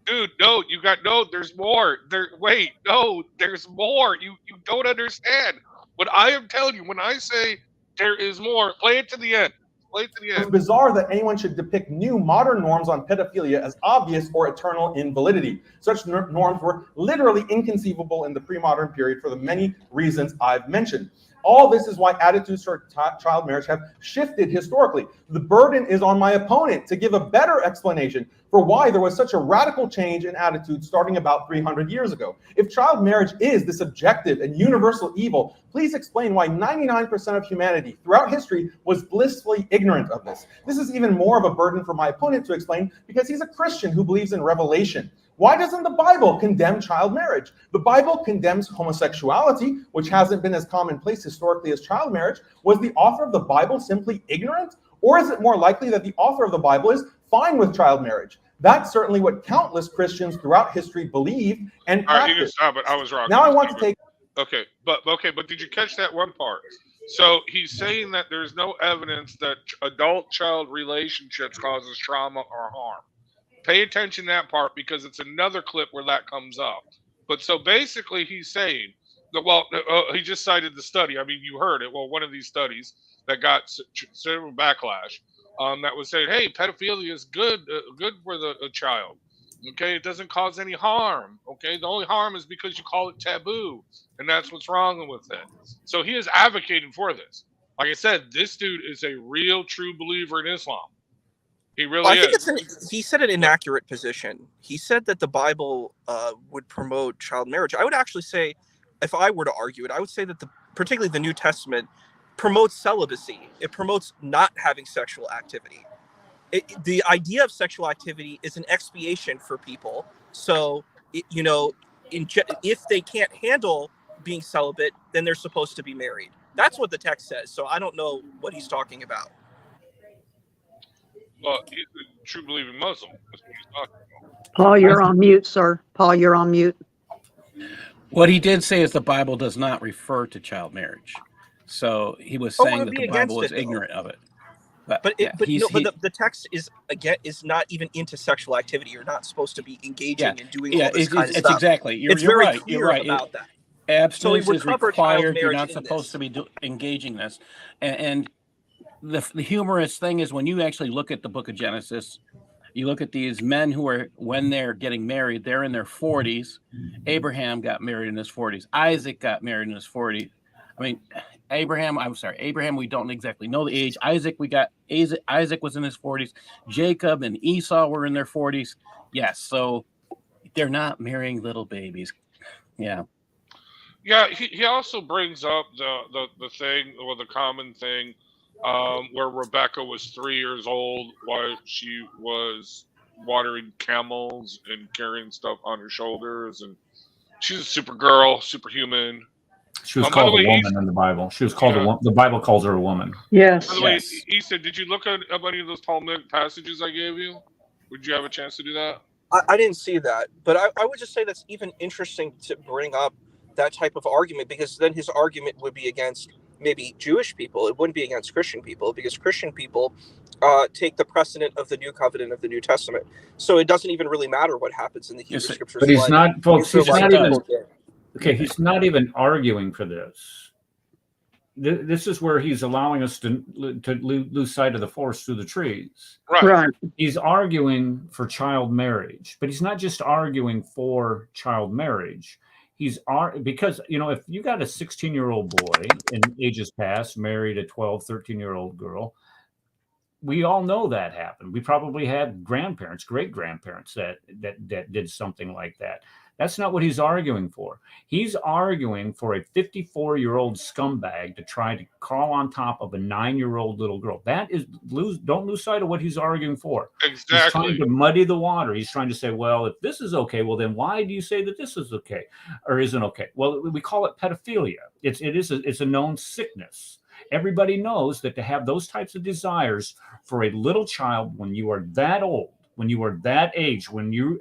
dude, there's more. There's more. You don't understand. What I am telling you, when I say there is more, play it to the end. It's bizarre that anyone should depict new modern norms on pedophilia as obvious or eternal invalidity. Such norms were literally inconceivable in the pre-modern period for the many reasons I've mentioned. All this is why attitudes toward child marriage have shifted historically. The burden is on my opponent to give a better explanation for why there was such a radical change in attitude starting about 300 years ago. If child marriage is this objective and universal evil, please explain why 99% of humanity throughout history was blissfully ignorant of this. This is even more of a burden for my opponent to explain because he's a Christian who believes in revelation. Why doesn't the Bible condemn child marriage? The Bible condemns homosexuality, which hasn't been as commonplace historically as child marriage. Was the author of the Bible simply ignorant? Or is it more likely that the author of the Bible is fine with child marriage? That's certainly what countless Christians throughout history believe and practice. All right, you can stop it. I was wrong. Now I want to take... Okay, but did you catch that one part? So he's saying that there's no evidence that adult-child relationships causes trauma or harm. Pay attention to that part because it's another clip where that comes up. But so basically he's saying that, he just cited the study. I mean, you heard it. Well, one of these studies that got several backlash that was saying, hey, pedophilia is good for the child. Okay, it doesn't cause any harm. Okay, the only harm is because you call it taboo, and that's what's wrong with it. So he is advocating for this. Like I said, this dude is a real, true believer in Islam. He really is. He said an inaccurate position. He said that the Bible would promote child marriage. I would actually say, if I were to argue it, I would say that particularly the New Testament promotes celibacy. It promotes not having sexual activity. The idea of sexual activity is an expiation for people. So, if they can't handle being celibate, then they're supposed to be married. That's what the text says. So I don't know what he's talking about. Well, he's a true believing Muslim. That's what he's talking about. Paul, you're on mute, sir. Paul, you're on mute. What he did say is the Bible does not refer to child marriage. So he was saying that the Bible is ignorant of it. But the text is not even into sexual activity. You're not supposed to be engaging and doing all this kind of stuff. Exactly. It's very right. You're Clear right about that. Abstinence is required. You're not supposed to be engaging this. And the humorous thing is when you actually look at the book of Genesis, you look at these men who are, when they're getting married, they're in their 40s. Abraham got married in his 40s. Isaac got married in his 40s. I mean, Abraham, we don't exactly know the age. Isaac was in his 40s. Jacob and Esau were in their 40s. Yes, so they're not marrying little babies. Yeah. Yeah, he also brings up the thing, or the common thing, where Rebecca was 3 years old while she was watering camels and carrying stuff on her shoulders, and she's a super girl, superhuman. She was called a woman in the Bible. She was called a woman. The Bible calls her a woman. Yes. By the way, Issa, did you look at any of those Talmudic passages I gave you? Would you have a chance to do that? I didn't see that, but I would just say that's even interesting to bring up that type of argument, because then his argument would be against maybe Jewish people. It wouldn't be against Christian people, because Christian people take the precedent of the New Covenant of the New Testament. So it doesn't even really matter what happens in the Hebrew Scriptures. But he's not, folks. Okay, he's not even arguing for this. This is where he's allowing us to lose sight of the forest through the trees. Right. Right. He's arguing for child marriage, but he's not just arguing for child marriage. Because, if you got a 16-year-old boy in ages past married a 12, 13-year-old girl, we all know that happened. We probably had grandparents, great grandparents that did something like that. That's not what he's arguing for. He's arguing for a 54-year-old scumbag to try to crawl on top of a 9-year-old little girl. Don't lose sight of what he's arguing for. Exactly. He's trying to muddy the water. He's trying to say, well, if this is okay, well, then why do you say that this is okay or isn't okay? Well, we call it pedophilia. It's a known sickness. Everybody knows that to have those types of desires for a little child when you are that old, when you are that age, when you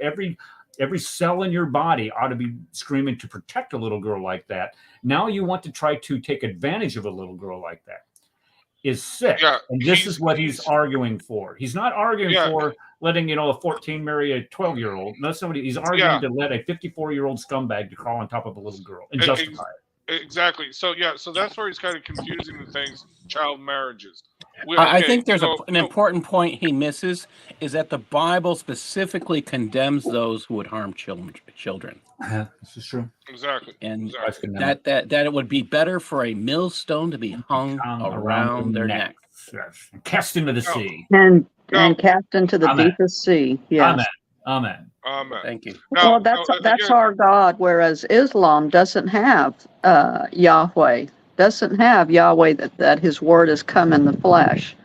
every cell in your body ought to be screaming to protect a little girl like that. Now you want to try to take advantage of a little girl like that is sick. Yeah, and this is what he's arguing for. He's not arguing for letting, a 14 marry a 12-year-old. That's somebody he's arguing to let a 54-year-old scumbag to crawl on top of a little girl and justify it. Exactly. So that's where he's kind of confusing the things. Child marriages. I think there's an important point he misses is that the Bible specifically condemns those who would harm children. This is true. Exactly. And that it would be better for a millstone to be hung around their neck. Yes. Cast into the sea. And cast into the deepest sea. Yes. Amen. Thank you. Well, that's our God, whereas Islam doesn't have Yahweh. Doesn't have Yahweh that his word has come in the flesh.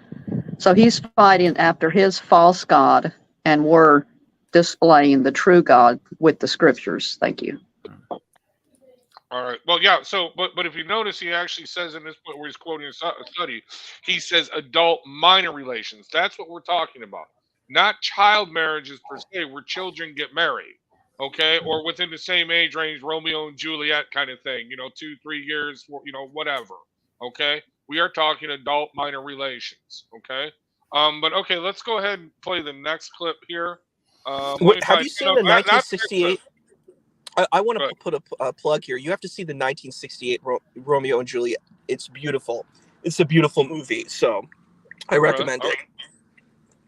So he's fighting after his false God, and we're displaying the true God with the scriptures. Thank you. All right. Well, yeah. So, but if you notice, he actually says in this point where he's quoting a study, he says adult minor relations. That's what we're talking about. Not child marriages per se, where children get married, okay, or within the same age range, Romeo and Juliet kind of thing, 2-3 years, whatever, okay. We are talking adult minor relations, okay. But okay, let's go ahead and play the next clip here. Have you seen the 1968? I want to put a plug here. You have to see the 1968 Romeo and Juliet. It's beautiful. It's a beautiful movie, so I recommend it.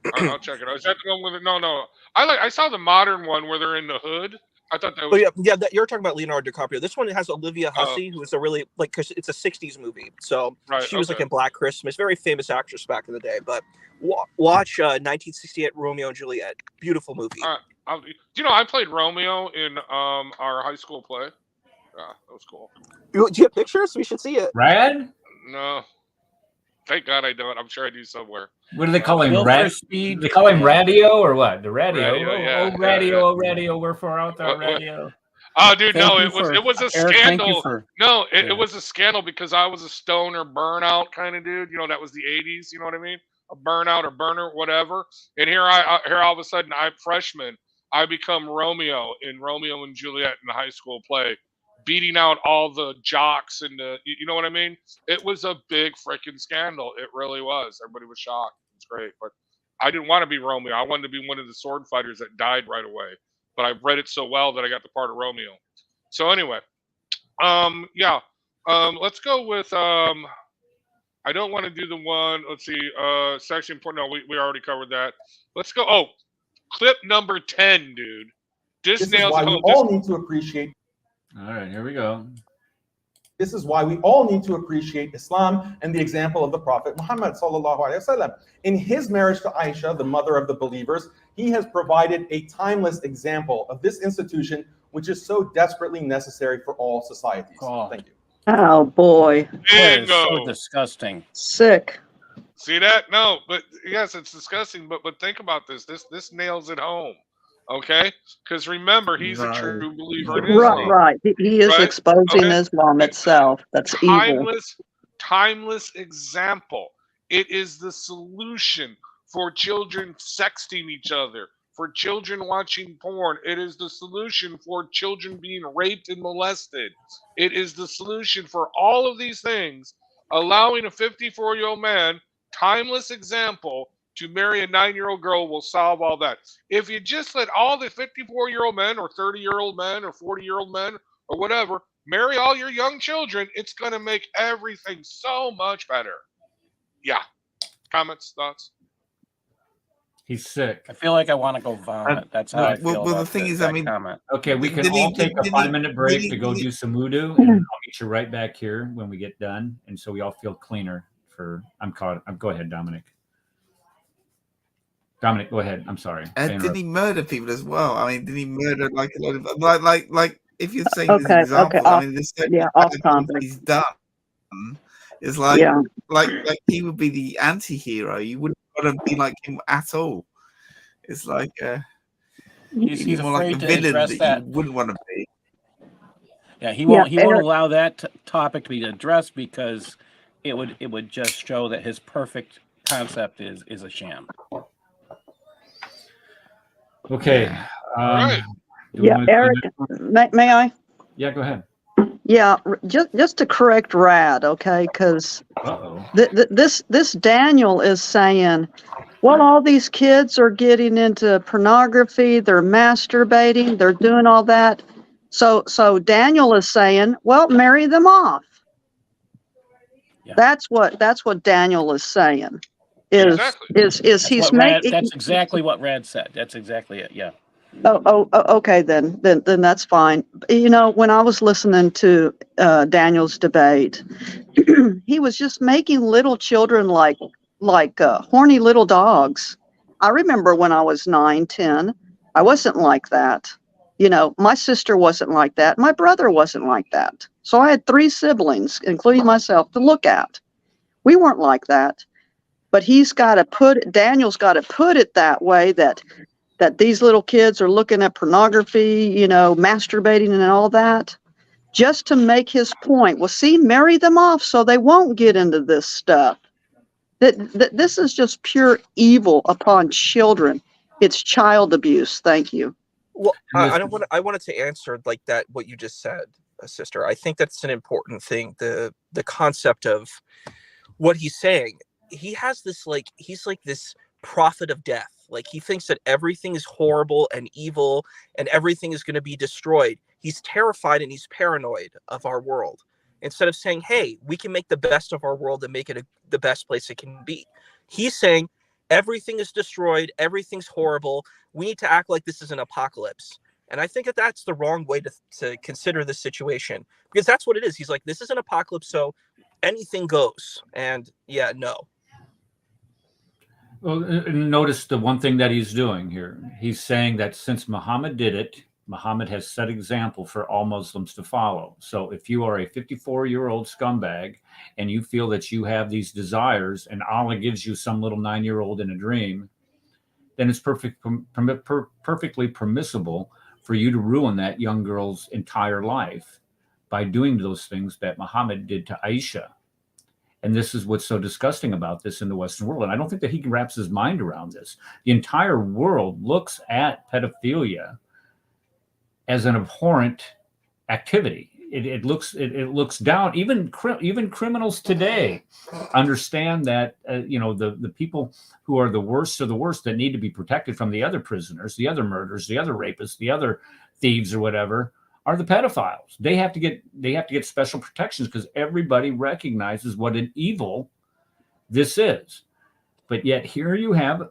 All right, I'll check it out. Is that the one with it? No. I saw the modern one where they're in the hood. I thought that was. Oh, yeah. You're talking about Leonardo DiCaprio. This one has Olivia Hussey, who is a really because it's a '60s movie. So she was like in Black Christmas, very famous actress back in the day. But watch 1968 Romeo and Juliet. Beautiful movie. I played Romeo in our high school play. Yeah, that was cool. Do you have pictures? We should see it. Rad? No. Thank God I don't. I'm sure I do somewhere. What do they call him? They call him radio or what? The radio. Radio. We're far out there, radio. Oh, dude, no, it was a scandal. It was a scandal because I was a stoner burnout kind of dude. That was the '80s. You know what I mean? A burnout or burner, whatever. And here all of a sudden, I'm freshman. I become Romeo in Romeo and Juliet in the high school play, beating out all the jocks and you know what I mean? It was a big freaking scandal. It really was. Everybody was shocked. It's great, but I didn't want to be Romeo. I wanted to be one of the sword fighters that died right away. But I read it so well that I got the part of Romeo. So anyway, let's go with I don't want to do the one. Let's see, section 4. No, we already covered that. Let's go. Oh, clip number 10, dude. This nails why we all need to appreciate. All right, here we go. This is why we all need to appreciate Islam and the example of the Prophet Muhammad sallallahu alaihi wasallam. In his marriage to Aisha, the mother of the believers, he has provided a timeless example of this institution, which is so desperately necessary for all societies. Thank you. Oh boy, that is so disgusting. Sick. See that? No, but yes, it's disgusting. But think about this. This nails it home. Okay, because remember, he's a true believer in Islam. Right. He is exposing Islam itself. That's evil. Timeless example. It is the solution for children sexting each other, for children watching porn. It is the solution for children being raped and molested. It is the solution for all of these things. Allowing a 54-year-old man, timeless example, to marry a 9-year-old girl will solve all that. If you just let all the 54-year-old men or 30-year-old men or 40-year-old men or whatever Marry all your young children. It's going to make everything so much better. Yeah. Comments, thoughts? He's sick. I feel like I want to go vomit. That's how I feel well, about the thing is, that I mean, comment. Okay, we can Did he- all take a did he- 5-minute break did he- to go did he- do some wudu, and I'll meet you right back here when we get done, and so we all feel cleaner. Go ahead, Dominic. Dominic, go ahead. I'm sorry. didn't he murder people as well? I mean, did he murder like a lot of like? If you're saying Okay, this example, okay, I mean, there's so many yeah, off bad things topic. he's done. It's like, Yeah. like he would be the anti-hero. You wouldn't want to be like him at all. It's like He's more like afraid the to villain address that that. you wouldn't want to be. Yeah, he won't. Yeah, He won't Eric- allow that topic to be addressed because it would just show that his perfect concept is a sham. Okay. All right. do we Yeah, wanna do the Eric, next one? may I? Yeah, go ahead. Yeah, just to correct Rad, okay? Because Uh-oh. this Daniel is saying, well, all these kids are getting into pornography, they're masturbating, they're doing all that. So Daniel is saying, well, marry them off. Yeah. That's what Daniel is saying. Is Exactly. is That's he's what Rad, making? That's exactly what Rad said. That's exactly it. Yeah. Oh, okay, then that's fine. You know, when I was listening to Daniel's debate, he was just making little children like horny little dogs. I remember when I was 9, 10, I wasn't like that. You know, my sister wasn't like that. My brother wasn't like that. So I had 3 siblings, including myself, to look at. We weren't like that. But Daniel's got to put it that way that these little kids are looking at pornography, you know, masturbating and all that, just to make his point. Well, see, marry them off so they won't get into this stuff. That this is just pure evil upon children. It's child abuse. Thank you. Well, I wanted to answer like that what you just said, sister. I think that's an important thing. The concept of what he's saying. He has this he's like this prophet of death. Like he thinks that everything is horrible and evil and everything is going to be destroyed. He's terrified and he's paranoid of our world. Instead of saying, hey, we can make the best of our world and make it the best place it can be. He's saying everything is destroyed. Everything's horrible. We need to act like this is an apocalypse. And I think that that's the wrong way to consider this situation, because that's what it is. He's like, this is an apocalypse, so anything goes. And yeah, no. Well, notice the one thing that he's doing here. He's saying that since Muhammad did it, Muhammad has set example for all Muslims to follow. So if you are a 54-year-old scumbag and you feel that you have these desires and Allah gives you some little 9-year-old in a dream, then it's perfectly permissible for you to ruin that young girl's entire life by doing those things that Muhammad did to Aisha. And this is what's so disgusting about this in the Western world. And I don't think that he wraps his mind around this. The entire world looks at pedophilia as an abhorrent activity. It looks down. Even criminals today understand that the people who are the worst of the worst that need to be protected from the other prisoners, the other murderers, the other rapists, the other thieves or whatever, are the pedophiles. They have to get special protections because everybody recognizes what an evil this is. But yet here you have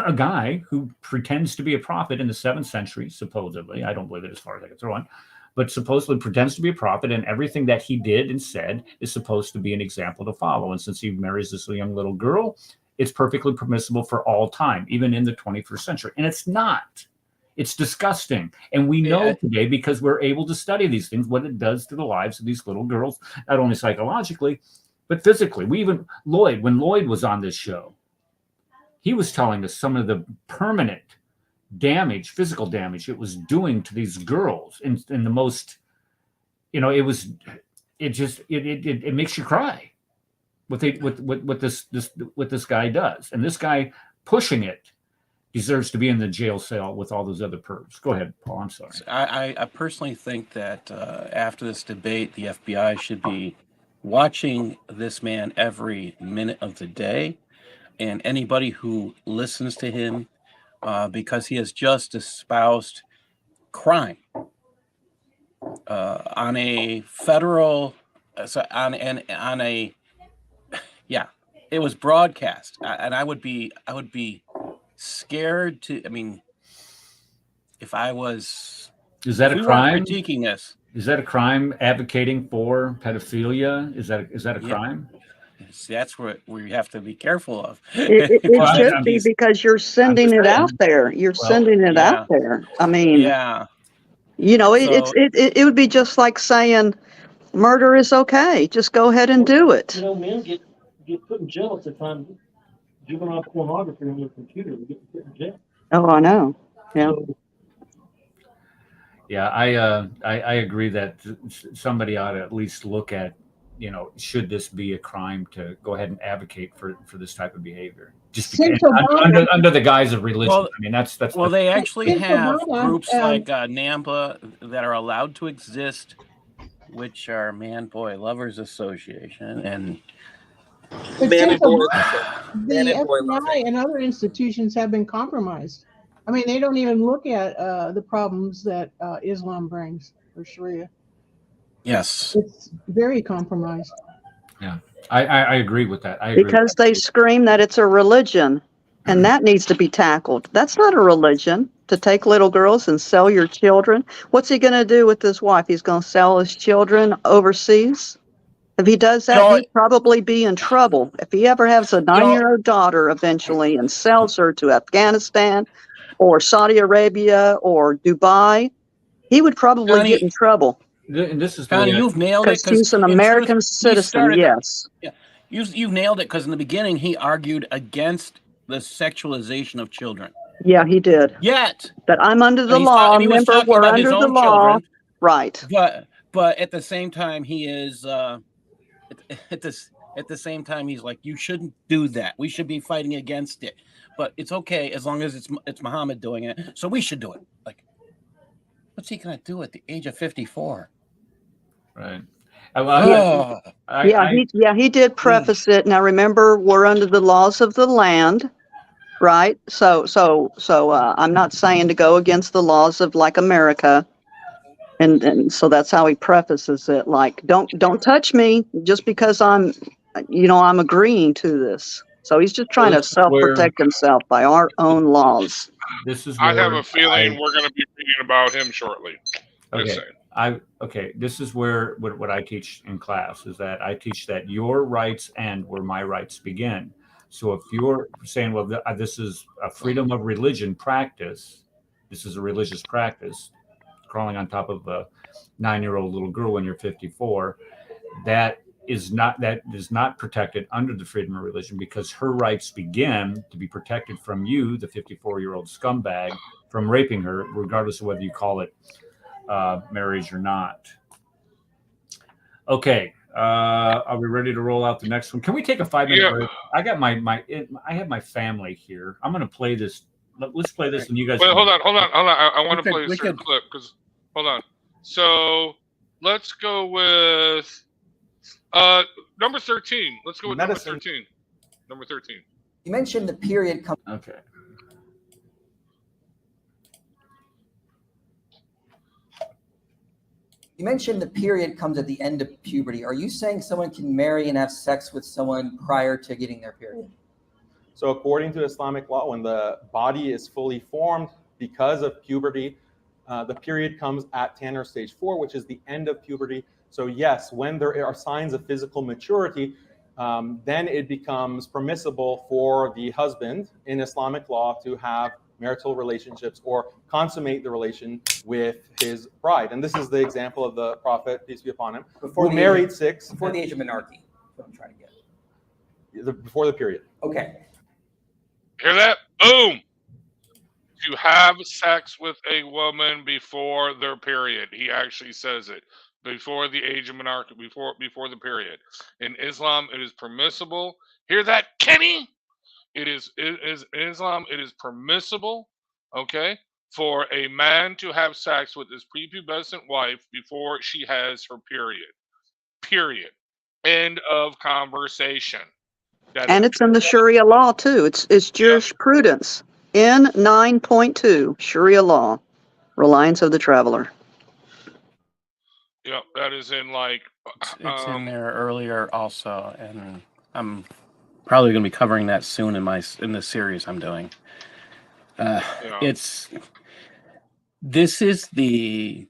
a guy who pretends to be a prophet in the 7th century, supposedly. I don't believe it as far as I can throw on, but supposedly pretends to be a prophet, and everything that he did and said is supposed to be an example to follow. And since he marries this young little girl, it's perfectly permissible for all time, even in the 21st century. And it's not. It's disgusting. And we know today, because we're able to study these things, what it does to the lives of these little girls, not only psychologically, but physically. When Lloyd was on this show, he was telling us some of the permanent damage, physical damage it was doing to these girls in the most, it makes you cry what this guy does. And this guy pushing it deserves to be in the jail cell with all those other pervs. Go ahead, Paul. I'm sorry. I personally think that after this debate, the FBI should be watching this man every minute of the day, and anybody who listens to him, because he has just espoused crime. on a federal, yeah, it was broadcast, and I would be scared to. I mean, if I was, Is that if a we weren't crime? critiquing this, Is that a crime? Advocating for pedophilia? Is that a Yeah. crime? that's what we have to be careful of. It Well, I'm- should I'm be just- because you're sending it out saying. there. You're Well, sending it yeah. out there. I mean, Yeah. you know, So- it would be just like saying murder is okay. Just go ahead and do it. You know, men get put in jail if they find juvenile pornography on their computer. They get put in jail. Oh, I know. Yeah. So, Yeah, I agree that somebody ought to at least look at, you know, should this be a crime to go ahead and advocate for this type of behavior? Just because, Since Obama- under the guise of religion. Well, I mean, that's Well, they actually Since have Obama, groups like NAMBLA that are allowed to exist, which are Man-Boy Lovers Association, and But Man since and boy. Obama, Man the and boy FBI loving. and other institutions have been compromised. I mean, they don't even look at the problems that Islam brings or Sharia. yes, It's very compromised. I agree with that. I agree. Because they scream that it's a religion, and that needs to be tackled. That's not a religion, to take little girls and sell your children. What's he going to do with his wife? He's going to sell his children overseas? If he does that, No, he'd probably be in trouble. If he ever has a 9-year-old daughter eventually and sells her to Afghanistan or Saudi Arabia or Dubai, he would probably Connie- get in trouble And this is the Connie, way you've nailed it. because he's an in American truth, he citizen, started- yes. You've nailed it because in the beginning he argued against the sexualization of children. Yeah, he did. Yet, But I'm under the and law. and he was Remember, talking we're about his under the own law. children, Right. but at the same time he is at the same time he's like, you shouldn't do that. We should be fighting against it. But it's okay as long as it's Muhammad doing it. So we should do it. Like, what's he gonna do at the age of 54? right. He did preface it. Now remember, we're under the laws of the land, right? So I'm not saying to go against the laws of like America, and so that's how he prefaces it. Like, don't touch me just because I'm agreeing to this. So he's just trying to self-protect himself by our own laws. This is. I have where a feeling we're going to be reading about him shortly. Just Okay. saying. This is where what I teach in class is that I teach that your rights end where my rights begin. So if you're saying, well, this is a freedom of religion practice, this is a religious practice, crawling on top of a 9-year-old little girl when you're 54, that is not protected under the freedom of religion, because her rights begin to be protected from you, the 54-year-old scumbag, from raping her, regardless of whether you call it marriage or not. Okay, are we ready to roll out the next one? Can we take a 5-minute break? I got I have my family here. I'm going to play this. Let's play this, and you guys. Wait, hold on. I want to We play could- a certain clip because hold on. So let's go with number 13. Let's go with Medicine. number 13. Number 13. You mentioned the period comes. Okay. You mentioned the period comes at the end of puberty. Are you saying someone can marry and have sex with someone prior to getting their period? So according to Islamic law, when the body is fully formed because of puberty, the period comes at Tanner stage 4, which is the end of puberty. So yes, when there are signs of physical maturity, then it becomes permissible for the husband in Islamic law to have marital relationships or consummate the relation with his bride. And this is the example of the Prophet, peace be upon him, who married 6. Before the age of menarche, that's what I'm trying to get. Before the period. Okay. Hear that? Boom. To have sex with a woman before their period. He actually says it. Before the age of menarche, before the period. In Islam, it is permissible. Hear that, Kenny? It is in Islam, it is permissible, okay, for a man to have sex with his prepubescent wife before she has her period. Period. End of conversation. And it's in the Sharia law too. It's jurisprudence. In 9.2, Sharia law, reliance of the traveler. Yep, that is in like. It's in there earlier also, and I'm probably going to be covering that soon in the series I'm doing. Yeah. This is the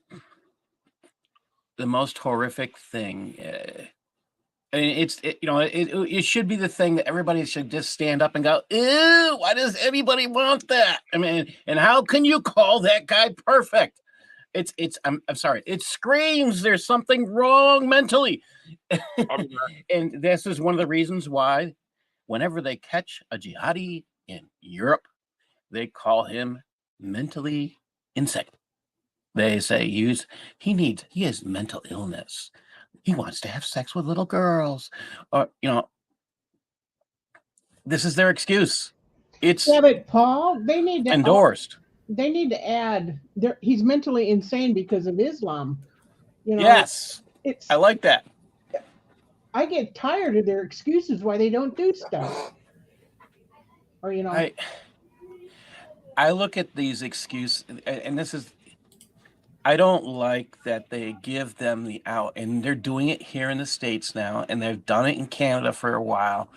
most horrific thing. And it should be the thing that everybody should just stand up and go, ew, why does everybody want that? I mean, and how can you call that guy perfect? I'm sorry, it screams there's something wrong mentally. And this is one of the reasons why whenever they catch a jihadi in Europe, they call him mentally insane. They say he has mental illness. He wants to have sex with little girls. Or, this is their excuse. It's but Paul, they need to endorsed. They need to add he's mentally insane because of Islam. Yes. I like that. I get tired of their excuses why they don't do stuff. Or I look at these excuses, and this is, I don't like that they give them the out, and they're doing it here in the States now, and they've done it in Canada for a while.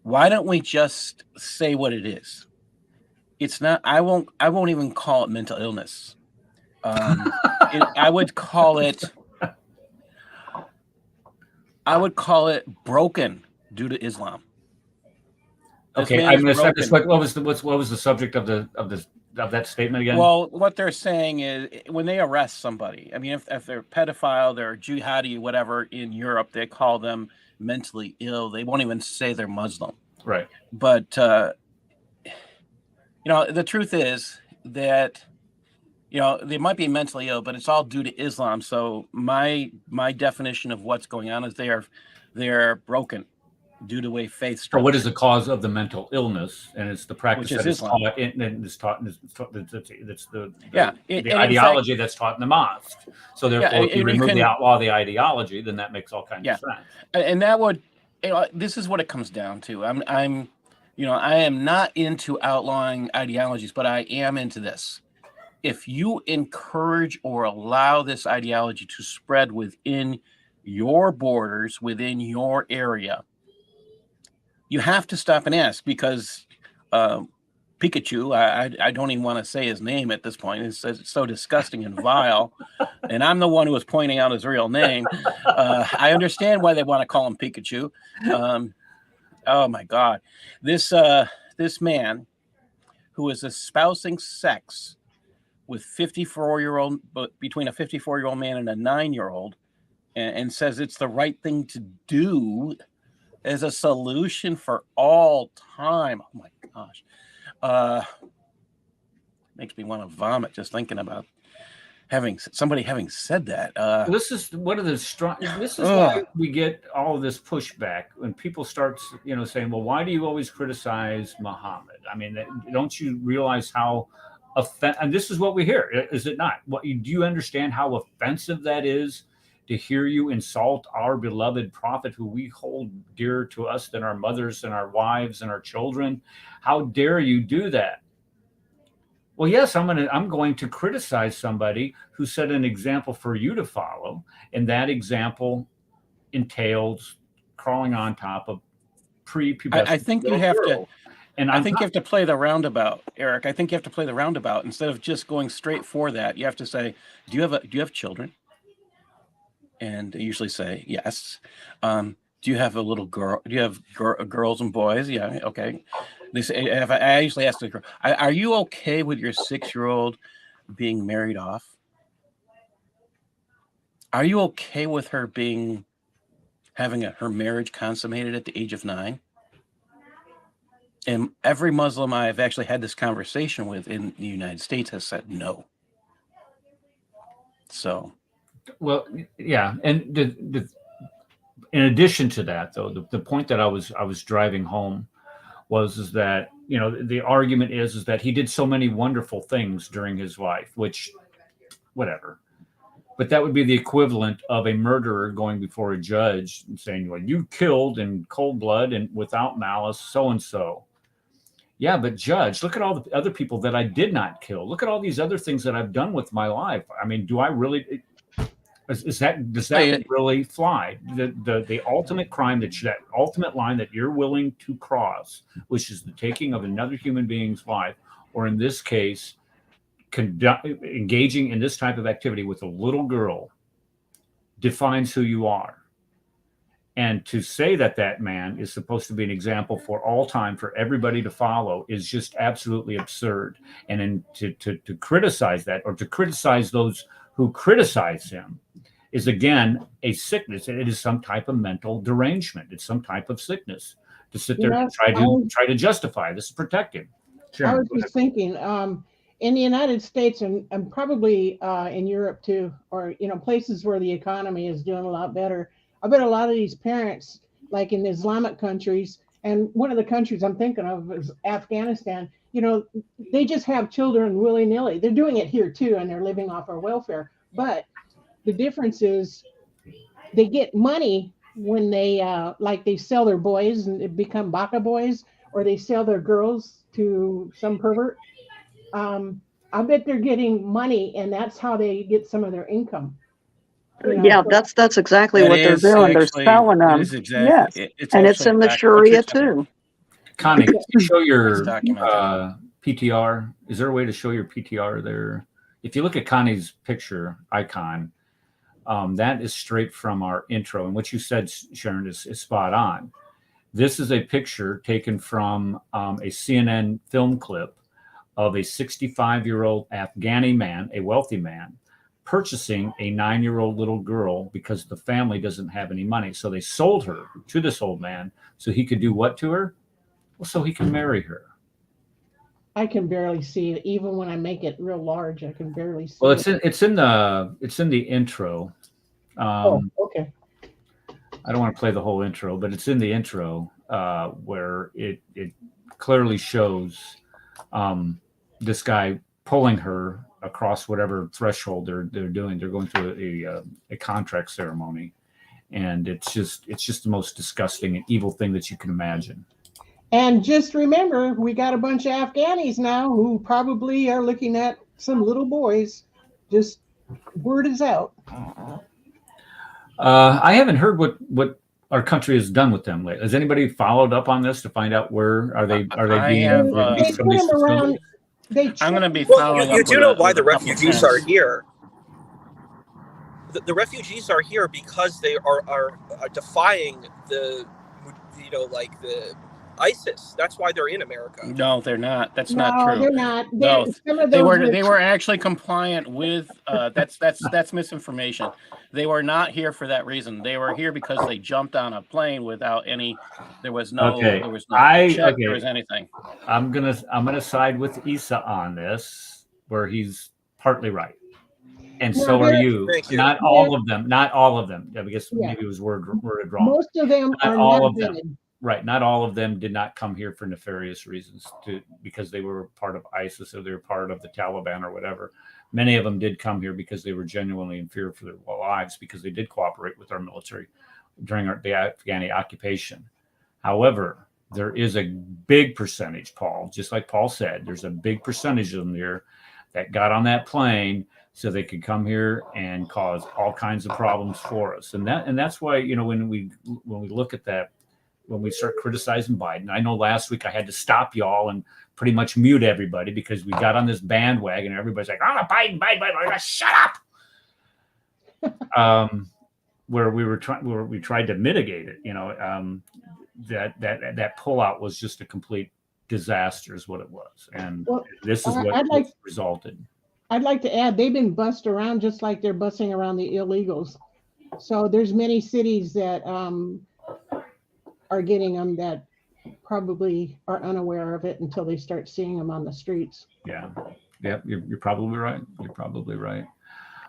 Why don't we just say what it is? It's not. I won't even call it mental illness. I would call it broken due to Islam. Okay, I missed that. What was the subject of that statement again? Well, what they're saying is when they arrest somebody, I mean, if they're pedophile, they're jihadi, whatever, in Europe, they call them mentally ill. They won't even say they're Muslim. Right. But, the truth is that, they might be mentally ill, but it's all due to Islam. So my definition of what's going on is they are broken due to a faith structure. So what is the cause of the mental illness? And it's the practice that is Islam. taught, and it's taught. It's the ideology that's taught in the mosque. So therefore, if you remove the outlaw of the ideology, then that makes all kinds of sense. And that would, this is what it comes down to. I am not into outlawing ideologies, but I am into this. If you encourage or allow this ideology to spread within your borders, within your area, you have to stop and ask, because Pecachu, I don't even want to say his name at this point. It's so disgusting and vile. And I'm the one who was pointing out his real name. I understand why they want to call him Pecachu. Oh my God. This man who is espousing sex with between a 54-year-old man and a 9-year-old, and says it's the right thing to do as a solution for all time. Oh my gosh. Makes me want to vomit just thinking about somebody having said that. This is one of the strong. This is why we get all of this pushback when people start, saying, "Well, why do you always criticize Muhammad?" I mean, don't you realize how and this is what we hear, is it not? Do you understand how offensive that is? To hear you insult our beloved prophet, who we hold dearer to us than our mothers and our wives and our children. How dare you do that? Well, yes, I'm going to criticize somebody who set an example for you to follow, and that example entails crawling on top of prepubescent. I think you have to. And I think you have to play the roundabout, Eric. I think you have to play the roundabout instead of just going straight for that. You have to say, "Do you have children?" And they usually say yes. Do you have a little girl? Do you have girls and boys? Yeah, okay. They say, I usually ask the girl, "Are you okay with your 6-year-old being married off? Are you okay with her having her marriage consummated at the age of 9?" And every Muslim I've actually had this conversation with in the United States has said no. So. Well, yeah, and in addition to that, though, the point that I was driving home is that the argument is that he did so many wonderful things during his life, which, whatever, but that would be the equivalent of a murderer going before a judge and saying, "Well, you killed in cold blood and without malice so and so." Yeah, but judge, look at all the other people that I did not kill. Look at all these other things that I've done with my life. I mean, do I really? Does that really fly? The ultimate crime, that ultimate line that you're willing to cross, which is the taking of another human being's life, or in this case, engaging in this type of activity with a little girl, defines who you are. And to say that man is supposed to be an example for all time, for everybody to follow, is just absolutely absurd. And then to criticize that, or to criticize those who criticize him, is again a sickness. It is some type of mental derangement. It's some type of sickness to sit there and try to justify this, protect him. I was just thinking, in the United States and probably in Europe too, or places where the economy is doing a lot better, I bet a lot of these parents, like in the Islamic countries, and one of the countries I'm thinking of is Afghanistan, they just have children willy-nilly. They're doing it here too, and they're living off our welfare. But the difference is they get money when they they sell their boys and they become baka boys, or they sell their girls to some pervert. I bet they're getting money, and that's how they get some of their income. Yeah, that's exactly what they're doing. They're selling them. Yes, and it's in the Sharia too. Connie, can you show your PTR? Is there a way to show your PTR there? If you look at Connie's picture icon, that is straight from our intro. And what you said, Sharon, is spot on. This is a picture taken from a CNN film clip of a 65-year-old Afghani man, a wealthy man, purchasing a 9-year-old little girl because the family doesn't have any money. So they sold her to this old man so he could do what to her? Well, so he can marry her. I can barely see it. Even when I make it real large, I can barely see Well, it. it's in the intro. Okay. I don't want to play the whole intro, but it's in the intro where it clearly shows this guy pulling her across whatever threshold they're doing. They're going through a contract ceremony, and it's just the most disgusting and evil thing that you can imagine. And just remember, we got a bunch of Afghanis now who probably are looking at some little boys. Just word is out. I haven't heard what our country has done with them lately. Has anybody followed up on this to find out where are they being released from these facilities? I'm going to be Well, following you up do with know a- why with the a couple refugees friends. are here. The refugees are here because they are defying the ISIS. That's why they're in America. No, they're not. That's No, not true. they're not. No, Some of they those were actually compliant with. That's misinformation. They were not here for that reason. They were here because they jumped on a plane without any. There was no. Okay. There was no check. There was anything. I'm gonna side with Isa on this, where he's partly right, and No, so are they're- you. Thank you. Not all of them. Not all of them. I guess Yeah. maybe it was worded wrong. most of them Not are all not of them. vetted. Right. Not all of them did not come here for nefarious reasons, because they were part of ISIS or they were part of the Taliban or whatever. Many of them did come here because they were genuinely in fear for their lives, because they did cooperate with our military during the Afghani occupation. However, there is a big percentage, Paul, just like Paul said, there's a big percentage of them there that got on that plane so they could come here and cause all kinds of problems for us. And that's why, when we look at that, when we start criticizing Biden, I know last week I had to stop y'all and pretty much mute everybody because we got on this bandwagon and everybody's like, oh, Biden. Shut up. Where we tried to mitigate it, that pullout was just a complete disaster is what it was. And this is what resulted. I'd like to add, they've been bussed around just like they're bussing around the illegals. So there's many cities that are getting them that probably are unaware of it until they start seeing them on the streets. Yeah. Yep. You're probably right.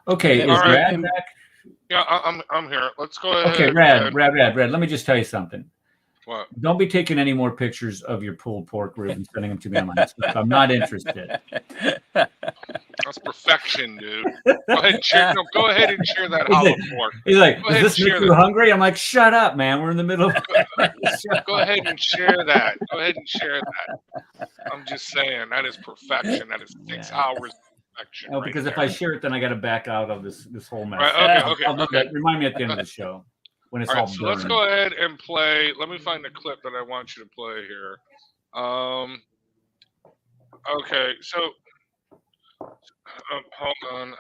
Okay. All Is right. Brad back? Yeah, I'm here. Let's go ahead. Okay, Brad. Let me just tell you something. What? Don't be taking any more pictures of your pulled pork ribs and sending them to me on my stuff. I'm not interested. That's perfection, dude. Go ahead and share. No, go ahead and share that hollow pork. He's like, Go ahead does this and make share you that. hungry? I'm like, shut up, man. We're in the middle of Go ahead and share that. Go ahead and share that. I'm just saying that is perfection. That is 6 hours perfection. Oh, right because if there. I share it, then I got to back out of this whole mess. Right, okay, I'll do okay. that. Remind me at the end of the show when it's All all right, so done. let's go ahead and play. Let me find the clip that I want you to play here. Okay, so hold on.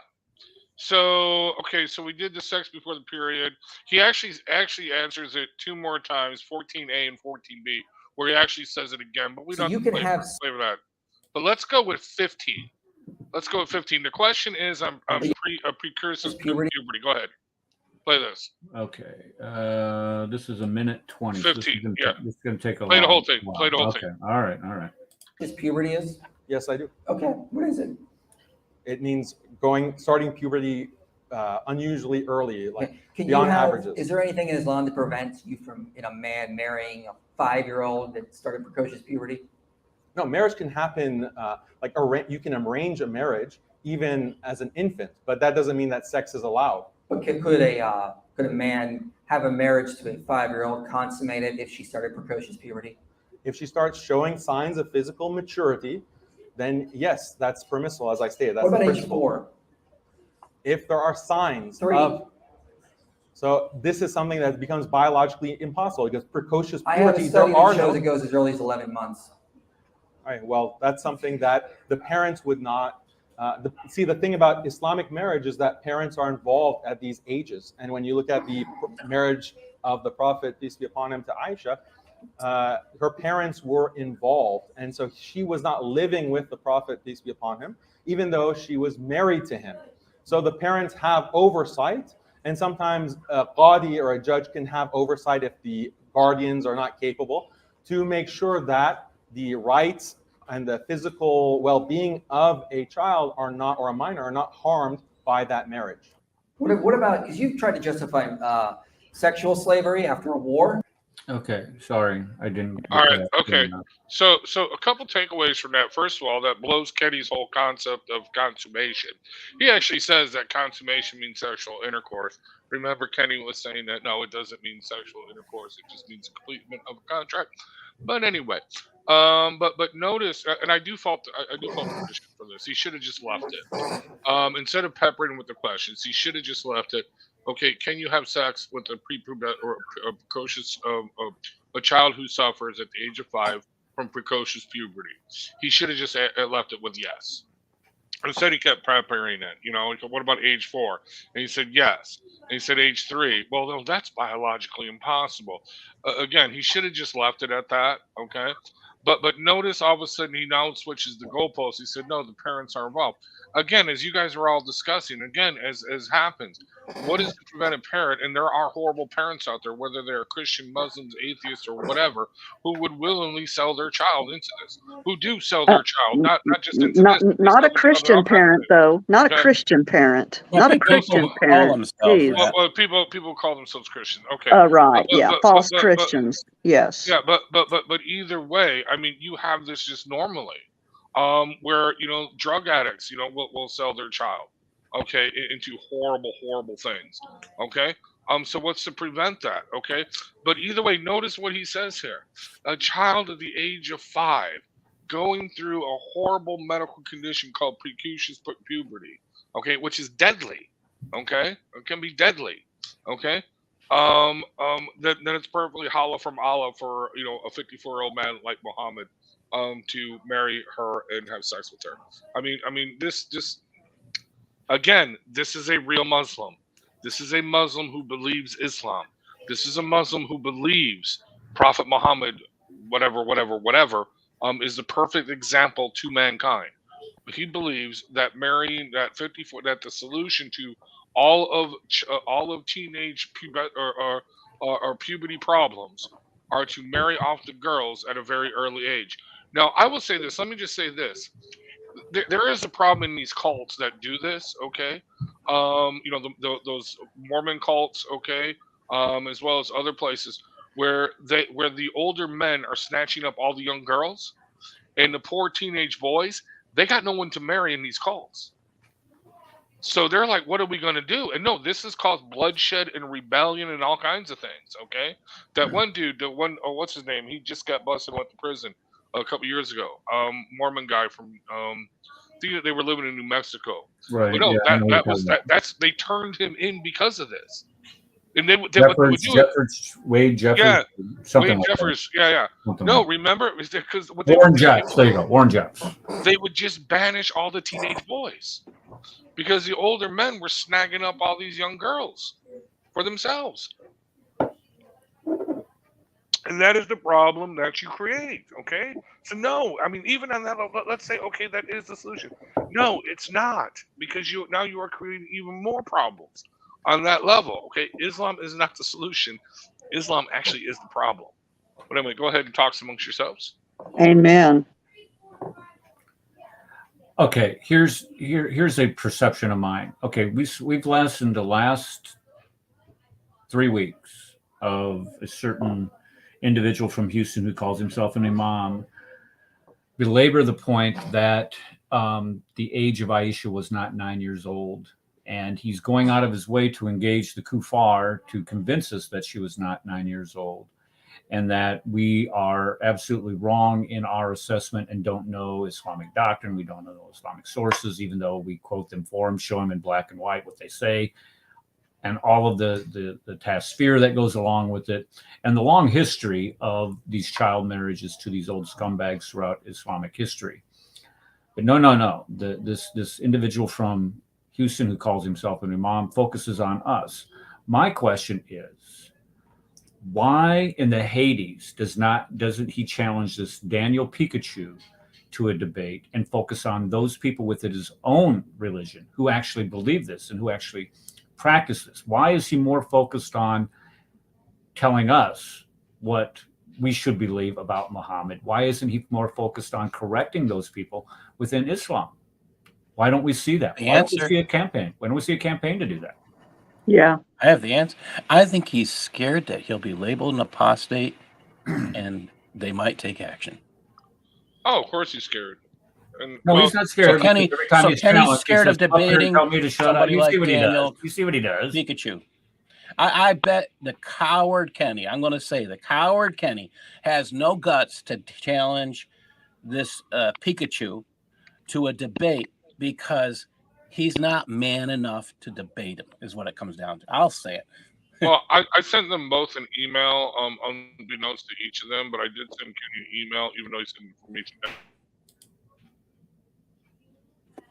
So okay, so we did the sex before the period. He actually answers it 2 more times, 14A and 14B, where he actually says it again. But we So don't you have to can play, have play with that. But let's go with 15. Let's go with 15. The question is, I'm a precursor to puberty. Go ahead, play this. Okay, this is 1:20. 15. Yeah. This is gonna take a Play the long whole thing. while. Play the whole Okay. thing. All right. Is puberty is? Yes, I do. Okay. What is it? It means starting puberty unusually early, like Can beyond you have, averages. Is there anything in Islam that prevents you from a man marrying a 5-year-old that started precocious puberty? No, marriage can happen. You can arrange a marriage even as an infant, but that doesn't mean that sex is allowed. But could a man have a marriage to a 5-year-old consummated if she started precocious puberty? If she starts showing signs of physical maturity, then yes, that's permissible. As I stated, that's what about the age 4? If there are signs 3. So this is something that becomes biologically impossible because precocious I have a puberty, study that shows it goes as early as 11 months. All right, well, that's something that the parents would not. See, the thing about Islamic marriage is that parents are involved at these ages. And when you look at the marriage of the Prophet, peace be upon him, to Aisha, her parents were involved. And so she was not living with the Prophet, peace be upon him, even though she was married to him. So the parents have oversight. And sometimes a qadi or a judge can have oversight if the guardians are not capable to make sure that the rights and the physical well-being of a child are not, or a minor, are not harmed by that marriage. What about, because you've tried to justify sexual slavery after a war? Okay, sorry, I didn't. All right, okay. So a couple takeaways from that. First of all, that blows Kenny's whole concept of consummation. He actually says that consummation means sexual intercourse. Remember, Kenny was saying that no, it doesn't mean sexual intercourse. It just means completion of a contract. But anyway, but notice, and I do fault the Christian for this. He should have just left it. Instead of peppering with the questions, he should have just left it. Okay, can you have sex with a prepubescent or a precocious a child who suffers at the age of 5 from precocious puberty? He should have just left it with yes. Instead, he kept preparing it. You know, what about age 4? And he said yes. And he said age 3. Well, no, that's biologically impossible. Again, he should have just left it at that. Okay. But notice all of a sudden he now switches the goalpost. He said, no, the parents are involved. Again, as you guys are all discussing, again, as happens, what is to prevent a parent? And there are horrible parents out there, whether they're Christian, Muslims, atheists, or whatever, who would willingly sell their child into this, who do sell their child, not just into this. Not a Christian parent, though. Not a Christian parent. Not a Christian parent. Well, people call themselves Christian. Okay. Right. Yeah. False Christians. Yes. Yeah, but either way, I mean, you have this just normally, where drug addicts, will sell their child, okay, into horrible things, okay. So what's to prevent that? Okay, but either way, notice what he says here: a child at the age of 5 going through a horrible medical condition called precocious puberty, okay, which is deadly, okay, it can be deadly, okay. Then it's perfectly halal from Allah for a 54-year-old man like Muhammad to marry her and have sex with her. I mean this again, this is a real Muslim. This is a Muslim who believes Islam. This is a Muslim who believes Prophet Muhammad, whatever, is the perfect example to mankind. He believes that marrying that 54, that the solution to all of teenage or puberty problems are to marry off the girls at a very early age. Now, I will say this. Let me just say this. There is a problem in these cults that do this, okay? Those Mormon cults, okay, as well as other places where the older men are snatching up all the young girls, and the poor teenage boys, they got no one to marry in these cults. So they're like, what are we going to do? And no, this has caused bloodshed and rebellion and all kinds of things, okay? That one dude, what's his name? He just got busted and went to prison a couple years ago. Mormon guy from they were living in New Mexico. Right. But no, Yeah, I know what you're talking about. that's they turned him in because of this. And they would do Wade Jeffers, Yeah, something Wade like Jeffers. Yeah. Something No, like remember, it was because what that. Warren Jeffs. There you go, Warren Jeffs. they would just banish all the teenage boys because the older men were snagging up all these young girls for themselves. And that is the problem that you create, okay? So no, I mean, even on that level, let's say, okay, that is the solution. No, it's not, because you are creating even more problems on that level, okay? Islam is not the solution. Islam actually is the problem. But anyway, go ahead and talk amongst yourselves. Amen. Okay, here's a perception of mine. Okay, we've listened the last 3 weeks of a certain individual from Houston who calls himself an imam belabor the point that the age of Aisha was not 9 years old, and he's going out of his way to engage the kuffar to convince us that she was not 9 years old, and that we are absolutely wrong in our assessment and don't know Islamic doctrine. We don't know Islamic sources, even though we quote them for them, show them in black and white what they say, and all of the tasphere that goes along with it, and the long history of these child marriages to these old scumbags throughout Islamic history. But no. This individual from Houston who calls himself an imam focuses on us. My question is, why in the Hades doesn't he challenge this Daniel Pecachu to a debate and focus on those people within his own religion who actually believe this and who actually practice this? Why is he more focused on telling us what we should believe about Muhammad? Why isn't he more focused on correcting those people within Islam? Why don't we see that? Why don't we see a campaign? Why don't we see a campaign to do that? Yeah. I have the answer. I think he's scared that he'll be labeled an apostate and they might take action. Oh, of course he's scared. And, no, he's not scared. So Kenny's scared of debating somebody like Daniel. You see what he does. Pecachu. I bet the coward Kenny, I'm going to say the coward Kenny, has no guts to challenge this Pecachu to a debate because he's not man enough to debate him, is what it comes down to. I'll say it. Well, I sent them both an email, unbeknownst to each of them, but I did send Kenny an email, even though he sent information.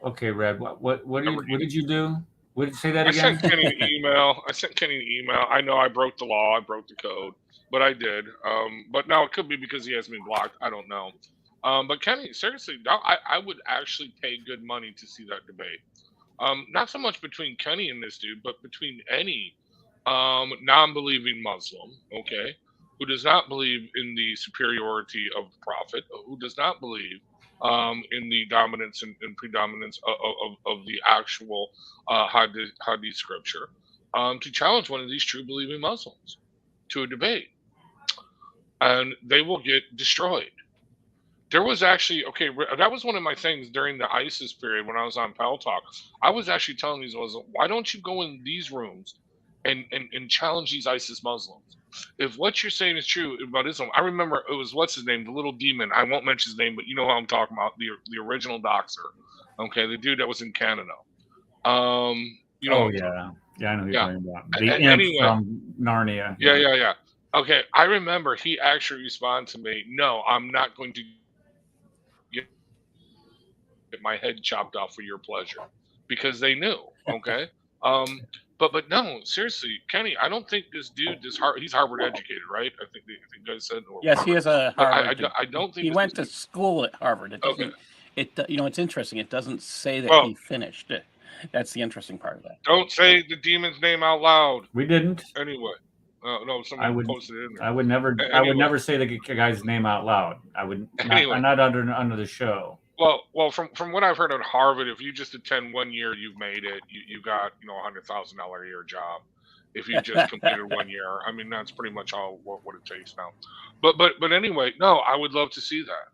Okay, Red. What did you do? What did you say that again? I sent Kenny an email. I know I broke the law, I broke the code, but I did. But now it could be because he has me blocked. I don't know. But Kenny, seriously, I would actually pay good money to see that debate. Not so much between Kenny and this dude, but between any non-believing Muslim, okay, who does not believe in the superiority of the Prophet, who does not believe in the dominance and predominance of the actual Hadith scripture, to challenge one of these true believing Muslims to a debate. And they will get destroyed. There was actually, that was one of my things during the ISIS period when I was on Pal Talk. I was actually telling these Muslims, why don't you go in these rooms and challenge these ISIS Muslims? If what you're saying is true about Islam, I remember it was, what's his name, the little demon. I won't mention his name, but you know who I'm talking about, the original doxer. Okay, the dude that was in Canada. You know. Oh, yeah. Yeah, I know who you're talking about. The imp from Narnia. Yeah. Okay, I remember he actually responded to me, no, I'm not going to get my head chopped off for your pleasure, because they knew, okay? But no, seriously, Kenny, I don't think this dude he's Harvard educated, right? I think you guys said. Yes, he is a Harvard. I don't think he went to school at Harvard. It doesn't. It's interesting. It doesn't say that he finished it. That's the interesting part of that. Don't say the demon's name out loud. We didn't. Anyway. No, someone posted it in there. I would never. Anyway. I would never say the guy's name out loud. I would. Not under the show. Well, from what I've heard at Harvard, if you just attend 1 year, you've made it. You got $100,000 a year job. If you just completed 1 year, I mean that's pretty much all what it takes now. But anyway, no, I would love to see that.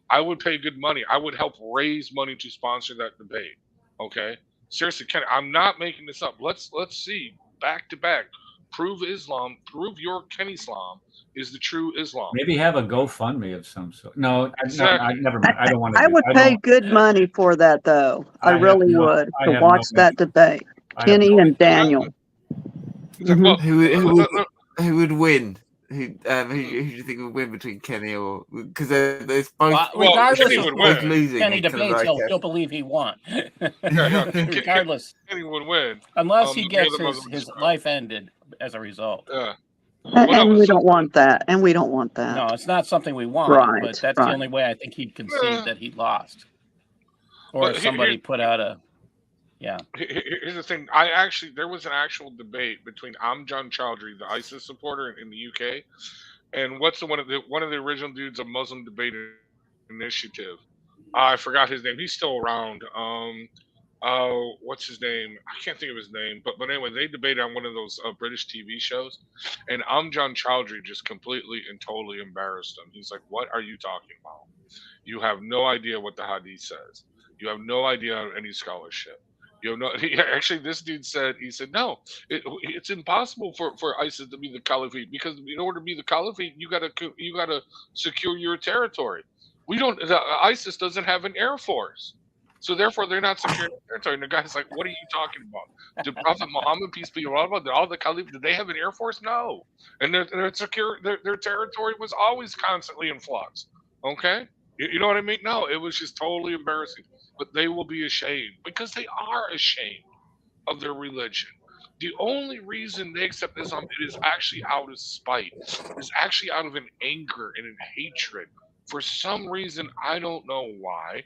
I would pay good money. I would help raise money to sponsor that debate. Okay, seriously, Ken, I'm not making this up. Let's see back to back Prove Islam. Prove your Ken Islam is the true Islam. Maybe have a GoFundMe of some sort. No, Exactly. never mind. I don't want to. I would pay good money for that, though. I really would, to watch that debate. Kenny and Daniel. Well, Who would win? Who do you think would win between Kenny or because there's both? Regardless of both losing. Kenny debates, he'll believe he won. Regardless, Kenny would win unless he gets his life ended as a result. Yeah. And we don't want that. And we don't want that. No, it's not something we want. Right, but that's the only way I think he'd concede that he lost, or if somebody put out a. Yeah. Here's the thing. There was an actual debate between Amjan Chowdhury, the ISIS supporter in the UK, and one of the original dudes of Muslim Debate Initiative. I forgot his name. He's still around. What's his name? I can't think of his name. But anyway, they debated on one of those British TV shows, and Amjan Chowdhury just completely and totally embarrassed him. He's like, "What are you talking about? You have no idea what the Hadith says. You have no idea of any scholarship." Actually, this dude said, no, it's impossible for ISIS to be the caliphate because in order to be the caliphate, you gotta secure your territory. ISIS doesn't have an air force, so therefore they're not securing their territory. And the guy's like, what are you talking about? Did Prophet Muhammad, peace be upon him, all the caliphs, did they have an air force? No, and their territory was always constantly in flux. Okay, you know what I mean? No, it was just totally embarrassing. But they will be ashamed because they are ashamed of their religion. The only reason they accept Islam, it is actually out of spite. It is actually out of an anger and an hatred. For some reason, I don't know why.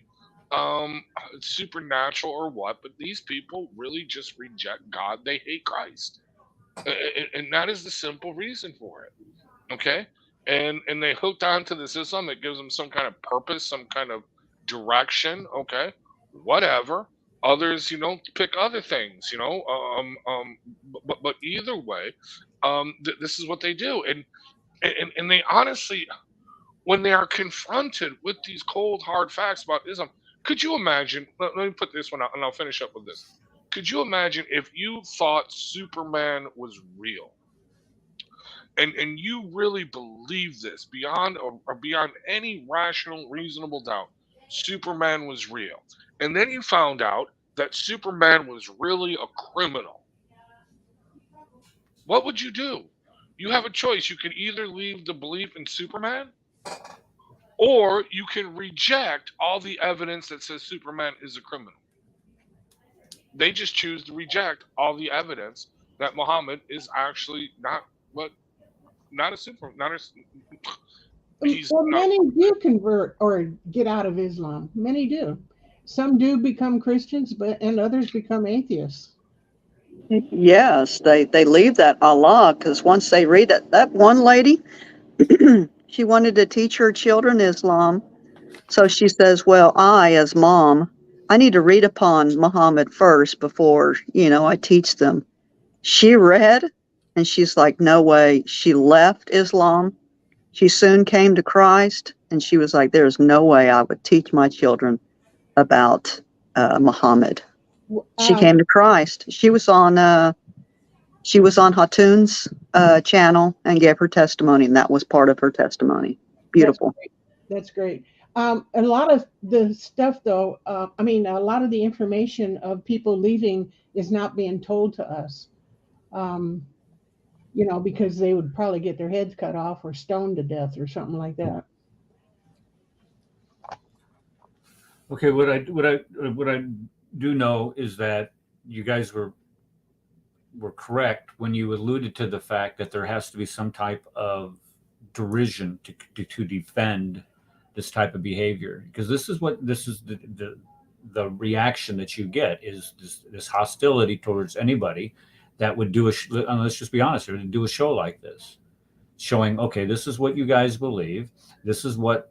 It's supernatural or what, but these people really just reject God. They hate Christ. And that is the simple reason for it. Okay? And they hooked onto this Islam that gives them some kind of purpose, some kind of direction. Okay? Whatever. Others, pick other things, but either way, this is what they do. And they honestly, when they are confronted with these cold, hard facts about Islam, could you imagine, let me put this one out and I'll finish up with this. Could you imagine if you thought Superman was real and you really believe this beyond any rational, reasonable doubt, Superman was real. And then you found out that Superman was really a criminal. What would you do? You have a choice. You can either leave the belief in Superman, or you can reject all the evidence that says Superman is a criminal. They just choose to reject all the evidence that Muhammad is actually not a Superman. Many do convert or get out of Islam. Many do. Some do become Christians, and others become atheists. Yes, they leave that Allah because once they read it, that one lady, she wanted to teach her children Islam. So she says, well, I, as mom, I need to read upon Muhammad first before, I teach them. She read and she's like, no way. She left Islam. She soon came to Christ and she was like, there's no way I would teach my children about Muhammad. She came to Christ. She was on Hatun's channel and gave her testimony, and that was part of her testimony. Beautiful. That's great. A lot of the stuff, though, a lot of the information of people leaving is not being told to us, because they would probably get their heads cut off or stoned to death or something like that. Okay, what I do know is that you guys were correct when you alluded to the fact that there has to be some type of derision to defend this type of behavior, because this is the reaction that you get is this hostility towards anybody that would do let's just be honest here, to do a show like this, showing, okay, this is what you guys believe. This is what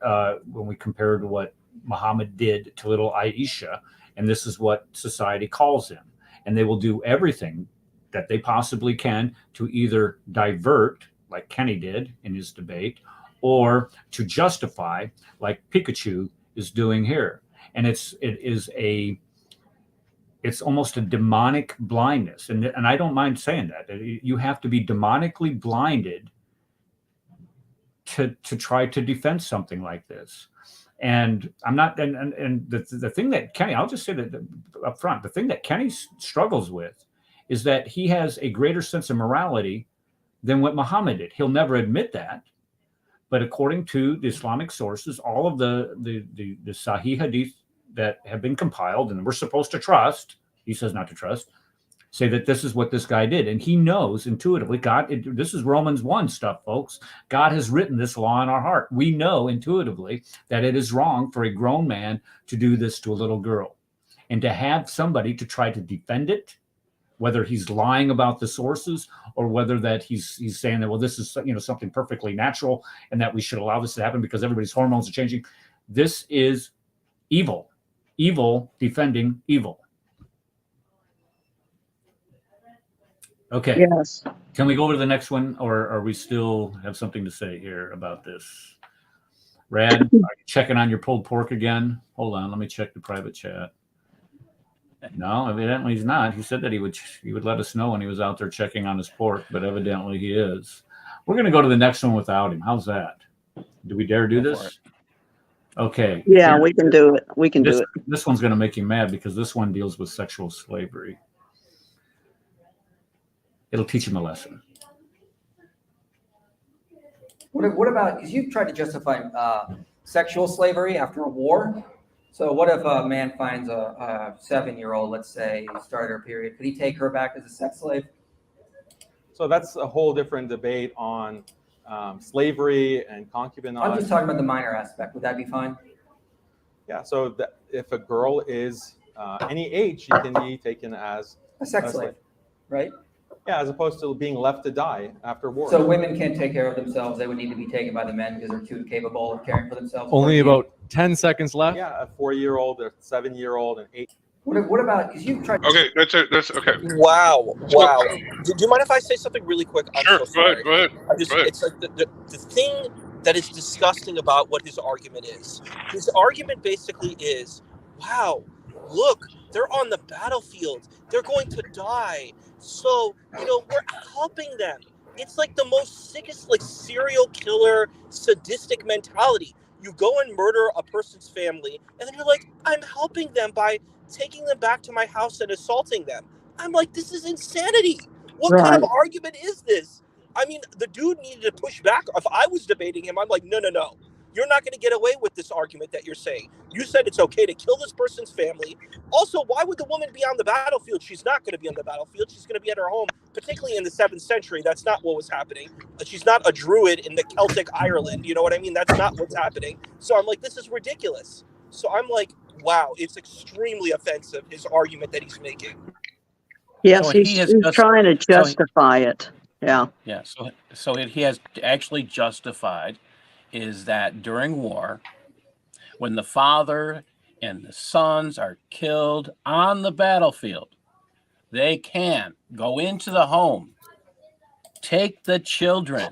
when we compare to what Muhammad did to little Aisha, and this is what society calls him, and they will do everything that they possibly can to either divert, like Kenny did in his debate, or to justify, like Pecachu is doing here. And it is a it's almost a demonic blindness. And I don't mind saying that. You have to be demonically blinded to try to defend something like this. And I'm not, and the thing that Kenny, I'll just say that up front, the thing that Kenny struggles with is that he has a greater sense of morality than what Muhammad did. He'll never admit that. But according to the Islamic sources, all of the Sahih Hadith that have been compiled and we're supposed to trust, he says not to trust, say that this is what this guy did. And he knows intuitively, this is Romans 1 stuff, folks. God has written this law in our heart. We know intuitively that it is wrong for a grown man to do this to a little girl. And to have somebody to try to defend it, whether he's lying about the sources or whether that he's saying that, well, this is something perfectly natural and that we should allow this to happen because everybody's hormones are changing. This is evil. Evil defending evil. Okay. Yes. Can we go over to the next one, or are we still have something to say here about this? Rad, are you checking on your pulled pork again? Hold on, let me check the private chat. No, evidently he's not. He said that he would let us know when he was out there checking on his pork, but evidently he is. We're going to go to the next one without him. How's that? Do we dare do this? Okay. Yeah, we can do it. We can do it. This one's going to make you mad because this one deals with sexual slavery. It'll teach him a lesson. What about, because you've tried to justify sexual slavery after a war. So what if a man finds a 7-year-old, let's say, started her period, could he take her back as a sex slave? So that's a whole different debate on slavery and concubinage. I'm just talking about the minor aspect. Would that be fine? Yeah, so if a girl is any age, she can be taken as a sex slave, right? Yeah, as opposed to being left to die after war. So women can't take care of themselves. They would need to be taken by the men because they're too capable of caring for themselves. Only about 10 seconds left. Yeah, a 4-year-old, a 7-year-old, an 8. What about, because you've tried. Okay, that's okay. Wow. Do you mind if I say something really quick? Sure, go ahead. Go ahead. It's like the thing that is disgusting about what his argument is. His argument basically is, wow, look, they're on the battlefield. They're going to die. So, we're helping them. It's like the most sickest, like serial killer, sadistic mentality. You go and murder a person's family, and then you're like, I'm helping them by taking them back to my house and assaulting them. I'm like, this is insanity. What kind of argument is this? I mean, the dude needed to push back. If I was debating him, I'm like, no. You're not going to get away with this argument that you're saying. You said it's okay to kill this person's family. Also, why would the woman be on the battlefield? She's not going to be on the battlefield. She's going to be at her home, particularly in the 7th century. That's not what was happening. She's not a druid in the Celtic Ireland. You know what I mean? That's not what's happening. So I'm like, this is ridiculous. So I'm like, wow, it's extremely offensive, his argument that he's making. Yes, so he's trying to justify it. Yeah. Yeah. So he has actually justified is that during war, when the father and the sons are killed on the battlefield, they can go into the home, take the children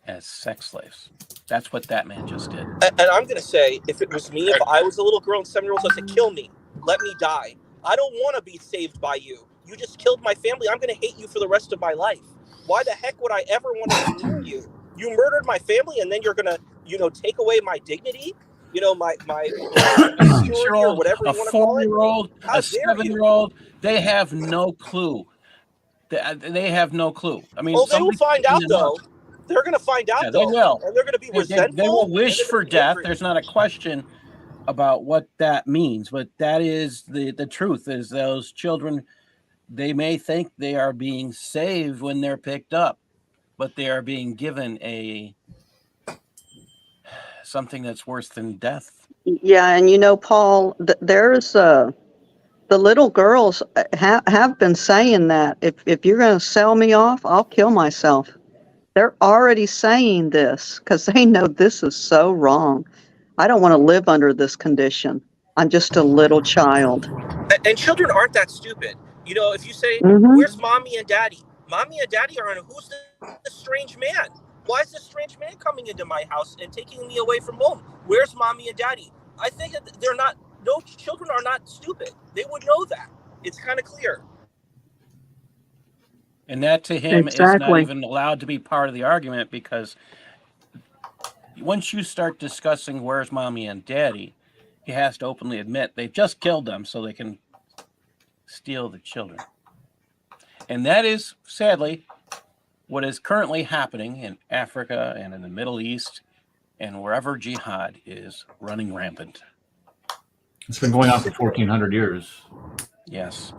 as sex slaves. That's what that man just did. And I'm going to say, if it was me, if I was a little girl and 7-year-old, I'd say, kill me. Let me die. I don't want to be saved by you. You just killed my family. I'm going to hate you for the rest of my life. Why the heck would I ever want to be near you? You murdered my family, and then you're going to, take away my dignity? My or whatever you want to call it? 4-year-old, a 7-year-old, they have no clue. They have no clue. I mean, they will find out, though. They're going to find out, though. They will. And they're going to be resentful. They will wish for death. There's not a question about what that means, but that is the truth, is those children, they may think they are being saved when they're picked up, but they are being given something that's worse than death. Yeah, and Paul, there's the little girls have been saying that if you're going to sell me off, I'll kill myself. They're already saying this because they know this is so wrong. I don't want to live under this condition. I'm just a little child. And children aren't that stupid. If you say, where's mommy and daddy? Mommy and daddy are on, who's the strange man? Why is this strange man coming into my house and taking me away from home? Where's mommy and daddy? I think they're not No, children are not stupid. They would know that. It's kind of clear. And that to him is not Exactly. even allowed to be part of the argument, because once you start discussing where's mommy and daddy, he has to openly admit they've just killed them so they can steal the children. And that is, sadly, what is currently happening in Africa and in the Middle East and wherever jihad is running rampant. It's been going on for 1,400 years. Yes.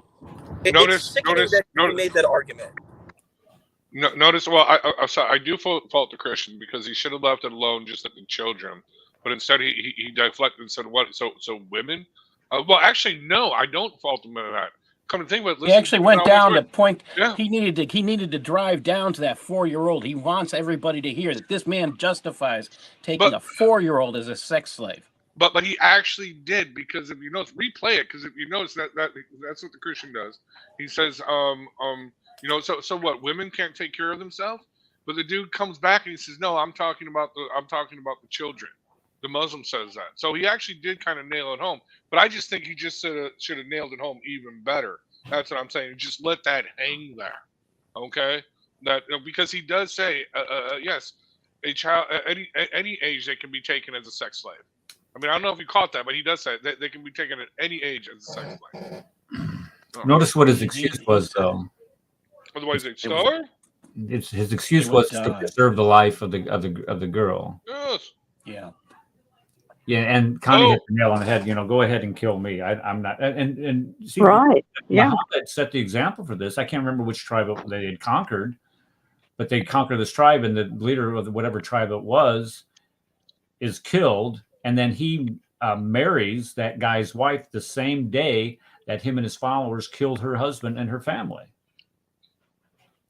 It's sickening that he made that argument. Notice. Well, I'm sorry. I do fault the Christian because he should have left it alone, just at the children. But instead, he deflected and said, "What? So women?" Well, actually, no, I don't fault him for that. Come to think about it, He actually went down to point. Yeah. He needed to drive down to that 4-year-old. He wants everybody to hear that this man justifies taking a 4-year-old as a sex slave. But he actually did, because if you notice, replay it, because if you notice that's what the Christian does. He says, so what? Women can't take care of themselves, but the dude comes back and he says, no, I'm talking about the children. The Muslim says that, so he actually did kind of nail it home. But I just think he just should have nailed it home even better. That's what I'm saying. Just let that hang there, okay? That because he does say, yes, a child at any age they can be taken as a sex slave. I mean, I don't know if you caught that, but he does say that they can be taken at any age as a sex slave. Notice what his excuse was, though. Otherwise, they'd starve. His excuse was to preserve the life of the girl. Yes. Yeah. Yeah, and Connie hit the nail on the head. Go ahead and kill me. I'm not. And see, Right. Yeah. Muhammad set the example for this. I can't remember which tribe they had conquered, but they conquered this tribe, and the leader of whatever tribe it was is killed, and then he marries that guy's wife the same day that him and his followers killed her husband and her family.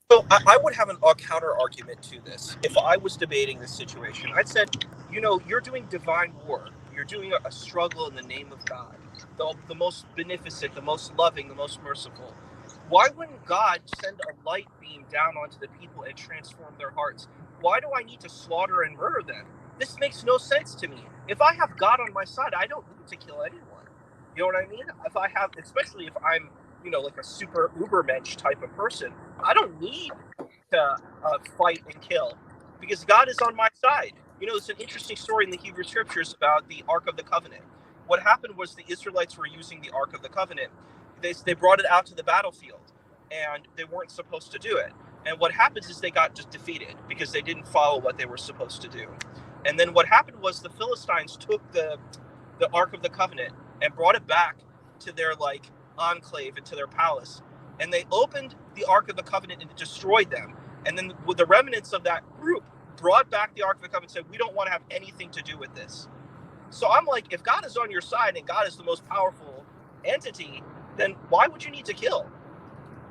So I would have a counter argument to this. If I was debating this situation, I'd said, you're doing divine war. You're doing a struggle in the name of God, the most beneficent, the most loving, the most merciful. Why wouldn't God send a light beam down onto the people and transform their hearts? Why do I need to slaughter and murder them? This makes no sense to me. If I have God on my side, I don't need to kill anyone. You know what I mean? Especially if I'm, like a super ubermensch type of person, I don't need to fight and kill because God is on my side. It's an interesting story in the Hebrew scriptures about the Ark of the Covenant. What happened was the Israelites were using the Ark of the Covenant. They brought it out to the battlefield, and they weren't supposed to do it. And what happens is they got just defeated because they didn't follow what they were supposed to do. And then what happened was the Philistines took the Ark of the Covenant and brought it back to their enclave, into their palace, and they opened the Ark of the Covenant and destroyed them. And then with the remnants of that group brought back the Ark of the Covenant and said, we don't want to have anything to do with this. So I'm like, if God is on your side and God is the most powerful entity, then why would you need to kill?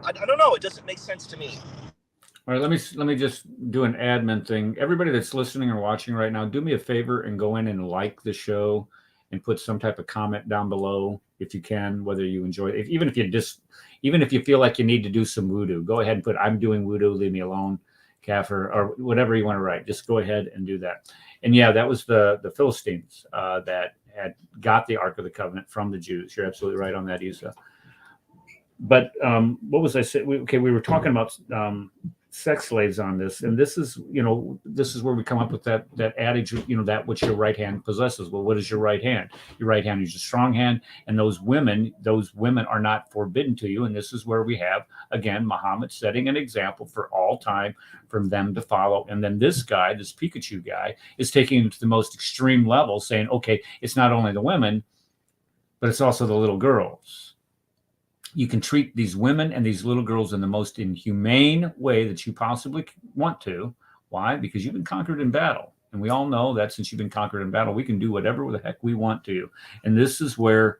I don't know. It doesn't make sense to me. All right, let me just do an admin thing. Everybody that's listening or watching right now, do me a favor and go in and like the show and put some type of comment down below if you can, whether you enjoy it. Even if you feel like you need to do some voodoo, go ahead and put "I'm doing voodoo, leave me alone," Kafir, or whatever you want to write. Just go ahead and do that. And yeah, that was the Philistines that had got the Ark of the Covenant from the Jews. You're absolutely right on that, Isa. But what was I saying? We were talking about sex slaves on this, and this is where we come up with that adage, that which your right hand possesses. Well, what is your right hand? Your right hand is your strong hand, and those women are not forbidden to you. And this is where we have, again, Muhammad setting an example for all time for them to follow. And then this guy, this Pecachu guy, is taking it to the most extreme level, saying, okay, it's not only the women, but it's also the little girls. You can treat these women and these little girls in the most inhumane way that you possibly want to. Why? Because you've been conquered in battle. And we all know that since you've been conquered in battle, we can do whatever the heck we want to. And this is where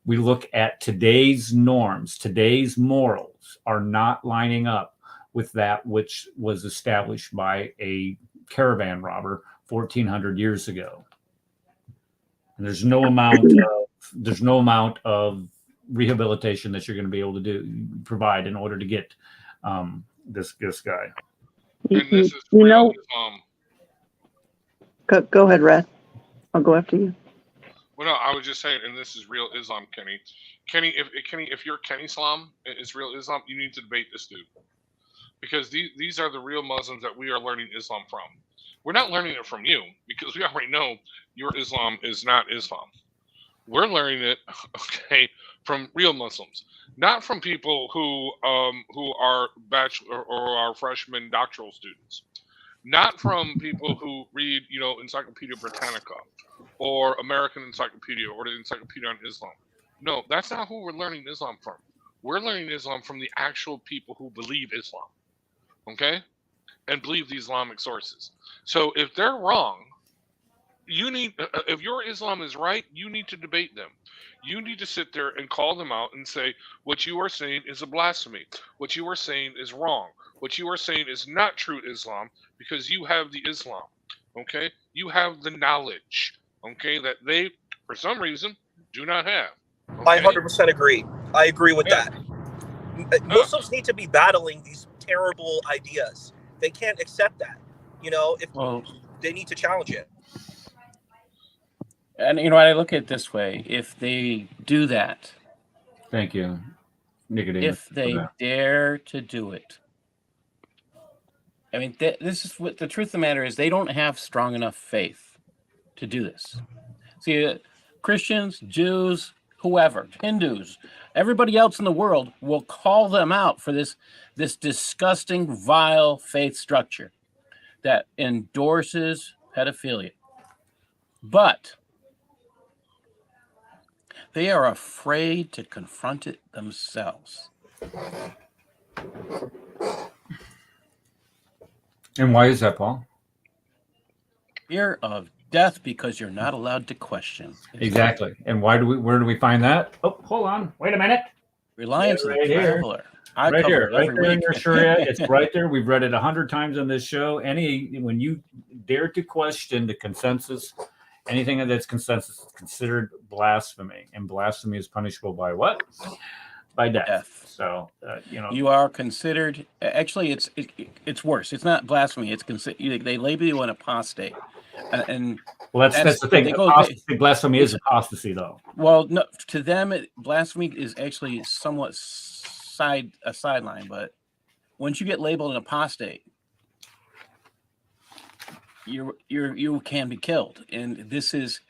we look at today's norms, today's morals are not lining up with that which was established by a caravan robber 1,400 years ago. And there's no amount of rehabilitation that you're going to be able to provide in order to get this guy. And this is go ahead, Red. I'll go after you. Well, no, I was just saying, and this is real Islam, Kenny. Kenny, if you're Kenny Islam, is real Islam, you need to debate this dude, because these are the real Muslims that we are learning Islam from. We're not learning it from you, because we already know your Islam is not Islam. We're learning it, okay, from real Muslims, not from people who are bachelor or are freshman doctoral students, not from people who read, Encyclopedia Britannica or American Encyclopedia or the Encyclopedia on Islam. No, that's not who we're learning Islam from. We're learning Islam from the actual people who believe Islam, okay, and believe the Islamic sources. So if they're wrong, if your Islam is right, you need to debate them. You need to sit there and call them out and say, what you are saying is a blasphemy. What you are saying is wrong. What you are saying is not true Islam, because you have the Islam, okay? You have the knowledge, okay, that they, for some reason, do not have. Okay? I 100% agree. I agree with that. Muslims need to be battling these terrible ideas. They can't accept that. They need to challenge it. And I look at it this way: if they do that, thank you, Nicodemus. If they dare to do it, I mean, this is what the truth of the matter is. They don't have strong enough faith to do this. See, Christians, Jews, whoever, Hindus, everybody else in the world will call them out for this disgusting, vile faith structure that endorses pedophilia. But they are afraid to confront it themselves. And why is that, Paul? Fear of death, because you're not allowed to question. Exactly. And where do we find that? Oh, hold on. Wait a minute. Reliance right of the here. Traveler. Right there in your Sharia. It's right there. We've read it 100 times on this show. When you dare to question the consensus, anything that's consensus is considered blasphemy, and blasphemy is punishable by what? By death. So you are considered. Actually, it's worse. It's not blasphemy. It's they label you an apostate. And well, that's the thing. Blasphemy is apostasy, though. Well, no, to them, blasphemy is actually somewhat a sideline. But once you get labeled an apostate, you can be killed. And this is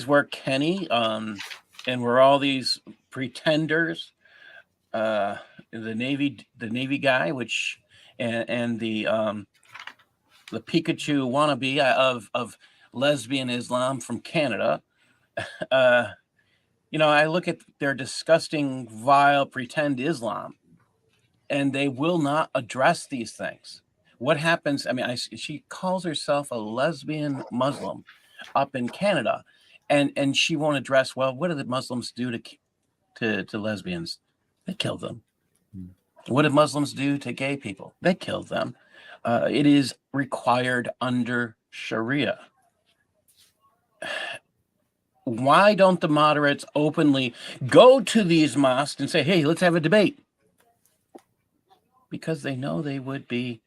where Kenny and where all these pretenders, the Navy guy, which and the Pecachu wannabe of lesbian Islam from Canada. I look at their disgusting, vile, pretend Islam, and they will not address these things. What happens? I mean, she calls herself a lesbian Muslim up in Canada, and she won't address, well, what do the Muslims do to lesbians? They kill them. What did Muslims do to gay people? They killed them. It is required under Sharia. Why don't the moderates openly go to these mosques and say, hey, let's have a debate? Because they know there would be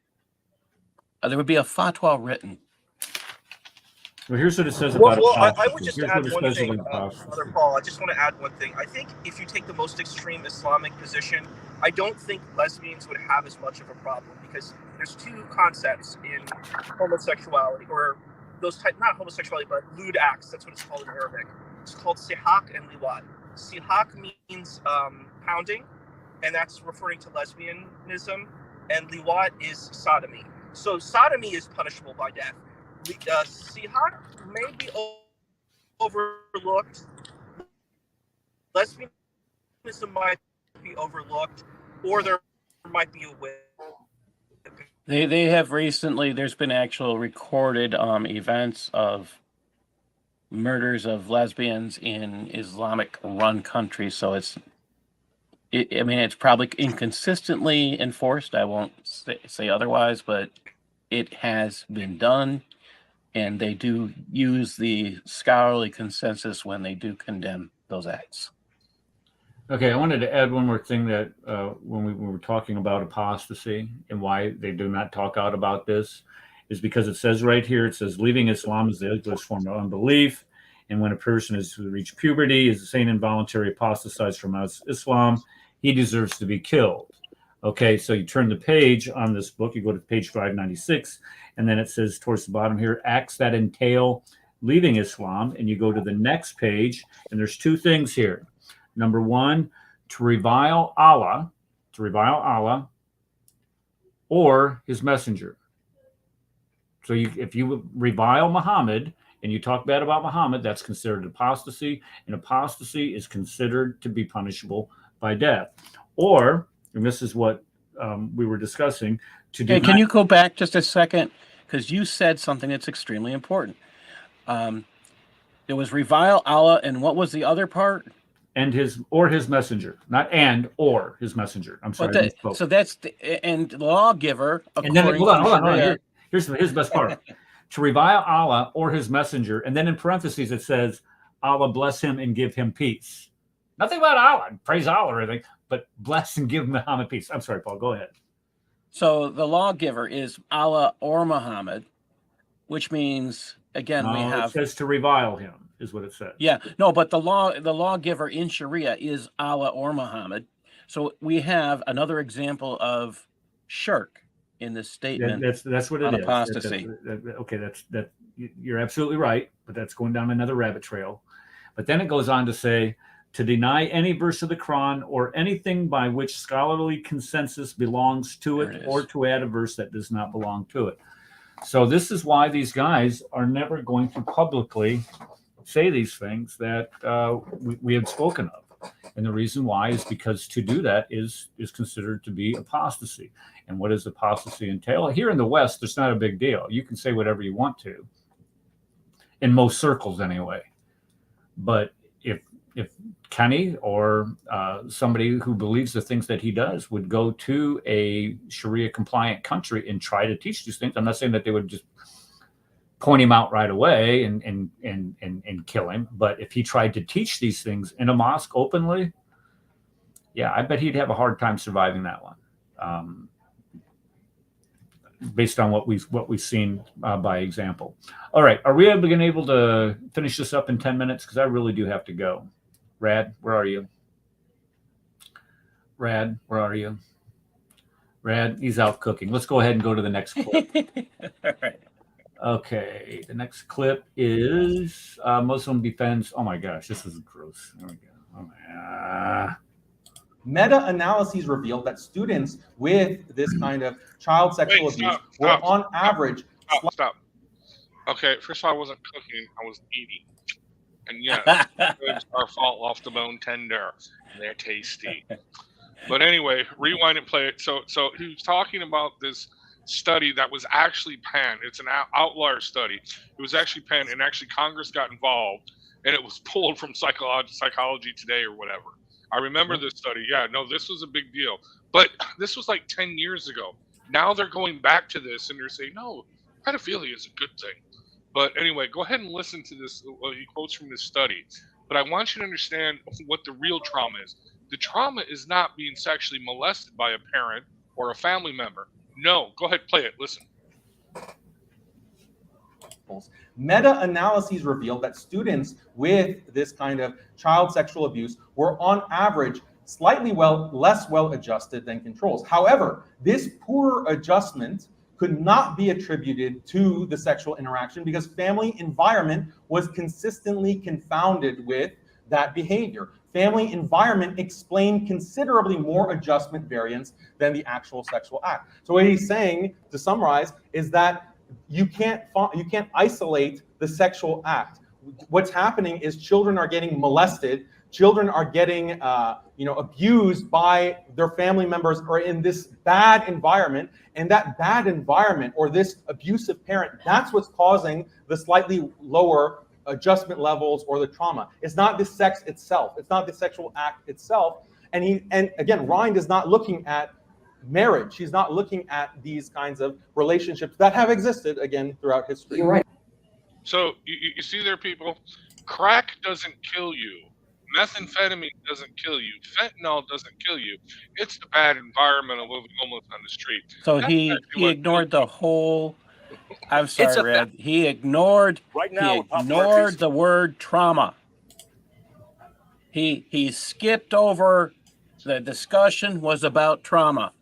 a fatwa written. Well, here's what it says about I would just add one thing, Brother Paul. I just want to add one thing. I think if you take the most extreme Islamic position, I don't think lesbians would have as much of a problem, because there's two concepts in homosexuality, or those type, not homosexuality, but lewd acts. That's what it's called in Arabic. It's called sihak and liwat. Sihak means pounding, and that's referring to lesbianism, and liwat is sodomy. So sodomy is punishable by death. Sihak may be overlooked. Lesbianism might be overlooked, or there might be a way. They have recently, there's been actual recorded events of murders of lesbians in Islamic run countries. So it's probably inconsistently enforced. I won't say otherwise, but it has been done. And they do use the scholarly consensus when they do condemn those acts. Okay, I wanted to add one more thing that when we were talking about apostasy and why they do not talk out about this is because it says right here, it says leaving Islam is the ugliest form of unbelief. And when a person has reached puberty, is saying involuntary apostatized from Islam, he deserves to be killed. Okay, so you turn the page on this book, you go to page 596, and then it says towards the bottom here, acts that entail leaving Islam, and you go to the next page, and there's two things here. Number one, to revile Allah or his messenger. So if you revile Muhammad and you talk bad about Muhammad, that's considered apostasy, and apostasy is considered to be punishable by death. Or, and this is what we were discussing, to do. Hey, can you go back just a second? Because you said something that's extremely important. There was revile Allah, and what was the other part? And his messenger, not and or his messenger. I'm sorry. So that's the lawgiver. And then hold on. Here's the best part: to revile Allah or his messenger, and then in parentheses it says, "Allah bless him and give him peace." Nothing about Allah, praise Allah or anything, but bless and give Muhammad peace. I'm sorry, Paul. Go ahead. So the lawgiver is Allah or Muhammad, which means again we have. It says to revile him. Is what it says. Yeah, no, but the lawgiver in Sharia is Allah or Muhammad. So we have another example of shirk in this statement. That's what it is. Apostasy. Okay, you're absolutely right, but that's going down another rabbit trail. But then it goes on to say to deny any verse of the Quran or anything by which scholarly consensus belongs to it, or to add a verse that does not belong to it. So this is why these guys are never going to publicly say these things that we have spoken of. And the reason why is because to do that is considered to be apostasy. And what does apostasy entail? Here in the West, it's not a big deal. You can say whatever you want to, in most circles anyway. But if Kenny or somebody who believes the things that he does would go to a Sharia compliant country and try to teach these things, I'm not saying that they would just point him out right away and kill him. But if he tried to teach these things in a mosque openly, yeah, I bet he'd have a hard time surviving that one, based on what we've seen by example. All right, are we able to finish this up in 10 minutes? Because I really do have to go. Rad, where are you? Rad, where are you? Rad, he's out cooking. Let's go ahead and go to the next clip. All right. Okay, the next clip is Muslim defends. Oh my gosh, this is gross. There we go. Oh, Meta-analyses revealed that students with this kind of child sexual abuse were on average. Stop. Okay, first of all, I wasn't cooking, I was eating. And yes, ribs are fall off the bone tender. They're tasty. But anyway, rewind and play it. So he was talking about this study that was actually panned. It's an outlier study. It was actually panned, and actually Congress got involved, and it was pulled from Psychology Today or whatever. I remember this study. Yeah, no, this was a big deal. But this was like 10 years ago. Now they're going back to this, and they're saying, no, pedophilia is a good thing. But anyway, go ahead and listen to this. He quotes from this study. But I want you to understand what the real trauma is. The trauma is not being sexually molested by a parent or a family member. No, go ahead, play it. Listen. Meta-analyses revealed that students with this kind of child sexual abuse were on average slightly less well-adjusted than controls. However, this poor adjustment could not be attributed to the sexual interaction because family environment was consistently confounded with that behavior. Family environment explained considerably more adjustment variance than the actual sexual act. So what he's saying, to summarize, is that you can't isolate the sexual act. What's happening is children are getting molested, children are getting abused by their family members or in this bad environment, and that bad environment or this abusive parent, that's what's causing the slightly lower adjustment levels or the trauma. It's not the sex itself. It's not the sexual act itself. And again, Rind is not looking at marriage. He's not looking at these kinds of relationships that have existed, again, throughout history. You're right. So you see there, people, crack doesn't kill you. Methamphetamine doesn't kill you. Fentanyl doesn't kill you. It's the bad environment of living homeless on the street. So he ignored the whole I'm sorry, Red. He ignored the word trauma. He skipped over the discussion was about trauma.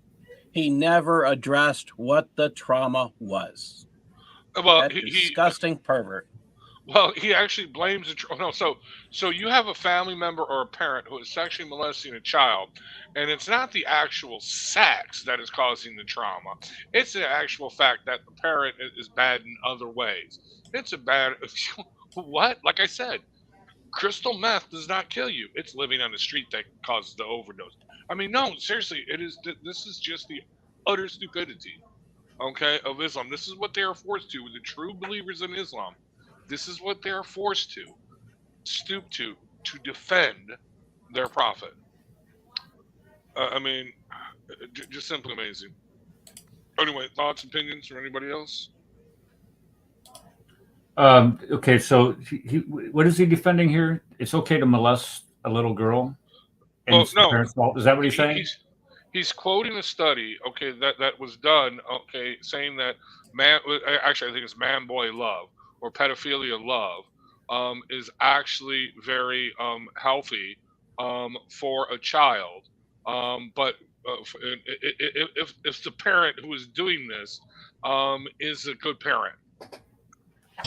He never addressed what the trauma was. Well, that disgusting pervert. Well, he actually blames the no. So you have a family member or a parent who is sexually molesting a child, and it's not the actual sex that is causing the trauma. It's the actual fact that the parent is bad in other ways. It's a bad what? Like I said, crystal meth does not kill you. It's living on the street that causes the overdose. I mean, no, seriously, it is. This is just the utter stupidity, okay, of Islam. This is what they are forced to. The true believers in Islam. This is what they are forced to stoop to defend their prophet. I mean, just simply amazing. Anyway, thoughts, opinions from anybody else? Okay, so what is he defending here? It's okay to molest a little girl, and it's the parents' fault. Is that what he's saying? He's quoting a study, okay, that was done, okay, saying that actually I think it's man-boy love or pedophilia love is actually very healthy for a child, but if the parent who is doing this is a good parent,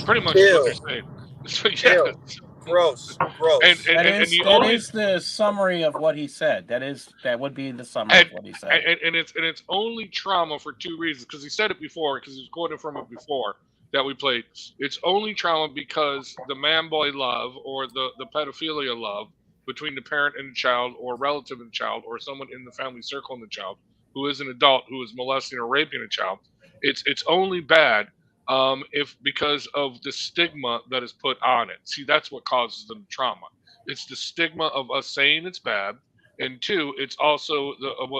pretty much is what they're saying. So yeah, gross. That is the summary of what he said. That would be the summary of what he said. And it's only trauma for two reasons, because he said it before, because he was quoted from it before that we played. It's only trauma because the man-boy love or the pedophilia love between the parent and the child, or relative and the child, or someone in the family circle and the child who is an adult who is molesting or raping a child. It's only bad if because of the stigma that is put on it. See, that's what causes the trauma. It's the stigma of us saying it's bad, and two, it's also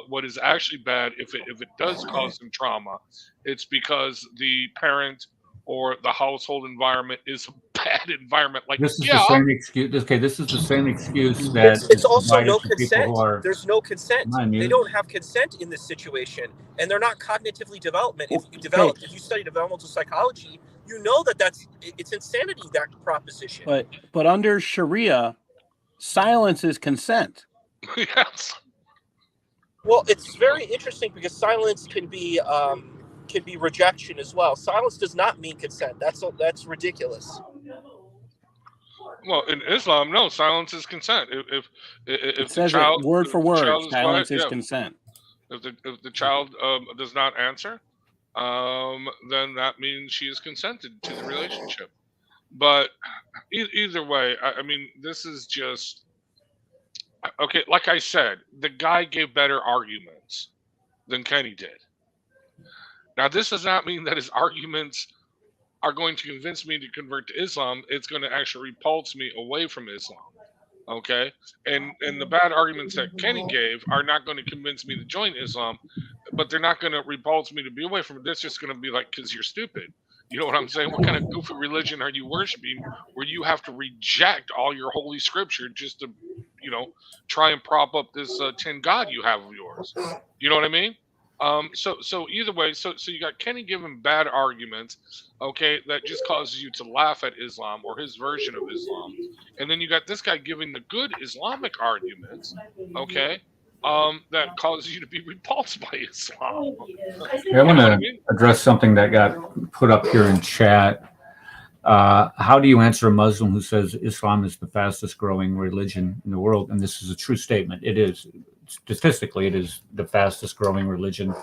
what is actually bad if it does cause them trauma. It's because the parent or the household environment is a bad environment. Like this is the same excuse. Okay, this is the same excuse that it's also no consent. Are, There's no consent. They don't have consent in this situation, and they're not cognitively developed. If you study developmental psychology, you know it's insanity, that proposition. But under Sharia, silence is consent. Yes. Well, it's very interesting because silence can be rejection as well. Silence does not mean consent. That's ridiculous. Well, in Islam, no, silence is consent. If it the child, word for word, silence is consent. If the child does not answer, then that means she has consented to the relationship. But either way, I mean, this is just okay. Like I said, the guy gave better arguments than Kenny did. Now, this does not mean that his arguments are going to convince me to convert to Islam. It's going to actually repulse me away from Islam. Okay? And the bad arguments that Kenny gave are not going to convince me to join Islam, but they're not going to repulse me to be away from it. That's just going to be like, because you're stupid. You know what I'm saying? What kind of goofy religion are you worshiping where you have to reject all your holy scripture just to, try and prop up this tin God you have of yours? You know what I mean? So either way, so you got Kenny giving bad arguments, okay, that just causes you to laugh at Islam or his version of Islam, and then you got this guy giving the good Islamic arguments, okay, that causes you to be repulsed by Islam. I want to address something that got put up here in chat. How do you answer a Muslim who says Islam is the fastest growing religion in the world? And this is a true statement. It is. Statistically, it is the fastest growing religion.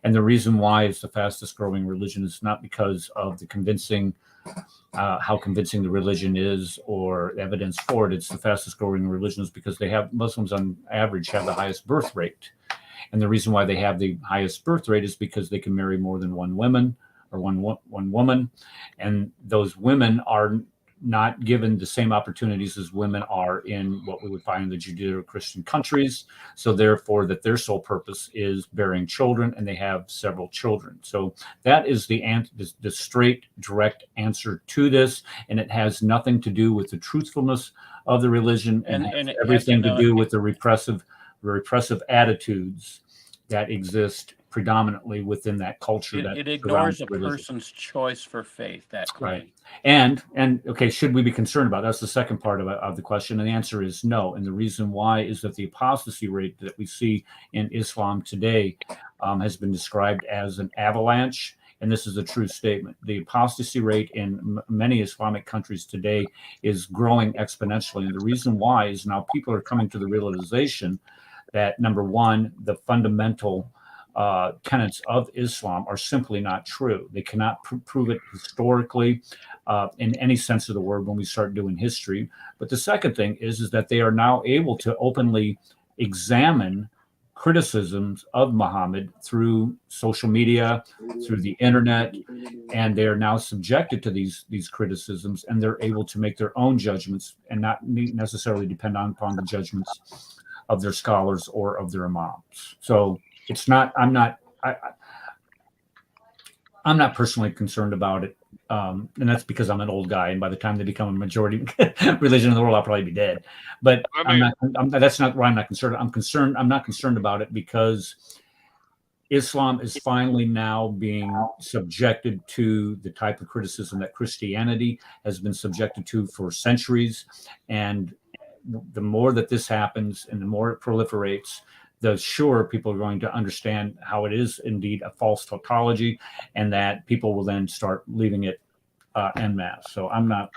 And the reason why it's the fastest growing religion is not because of the convincing, how convincing the religion is or evidence for it. It's the fastest growing religion is because Muslims on average have the highest birth rate. And the reason why they have the highest birth rate is because they can marry more than one woman or one woman. And those women are not given the same opportunities as women are in what we would find in the Judeo-Christian countries. So therefore, that their sole purpose is bearing children, and they have several children. So that is the straight, direct answer to this, and it has nothing to do with the truthfulness of the religion, and everything to do with the repressive attitudes that exist predominantly within that culture. It ignores a person's choice for faith. That claim. Right. And okay, should we be concerned about? That's the second part of the question, and the answer is no. And the reason why is that the apostasy rate that we see in Islam today has been described as an avalanche, and this is a true statement. The apostasy rate in many Islamic countries today is growing exponentially, and the reason why is now people are coming to the realization that, number one, the fundamental tenets of Islam are simply not true. They cannot prove it historically in any sense of the word when we start doing history. But the second thing is that they are now able to openly examine criticisms of Muhammad through social media, through the internet, and they are now subjected to these criticisms, and they're able to make their own judgments and not necessarily depend upon the judgments of their scholars or of their imams. So it's not. I'm not personally concerned about it, and that's because I'm an old guy, and by the time they become a majority religion in the world, I'll probably be dead. But that's not why I'm not concerned. I'm not concerned about it because Islam is finally now being subjected to the type of criticism that Christianity has been subjected to for centuries, and the more that this happens and the more it proliferates, the sure people are going to understand how it is indeed a false tautology, and that people will then start leaving it en masse. So I'm not.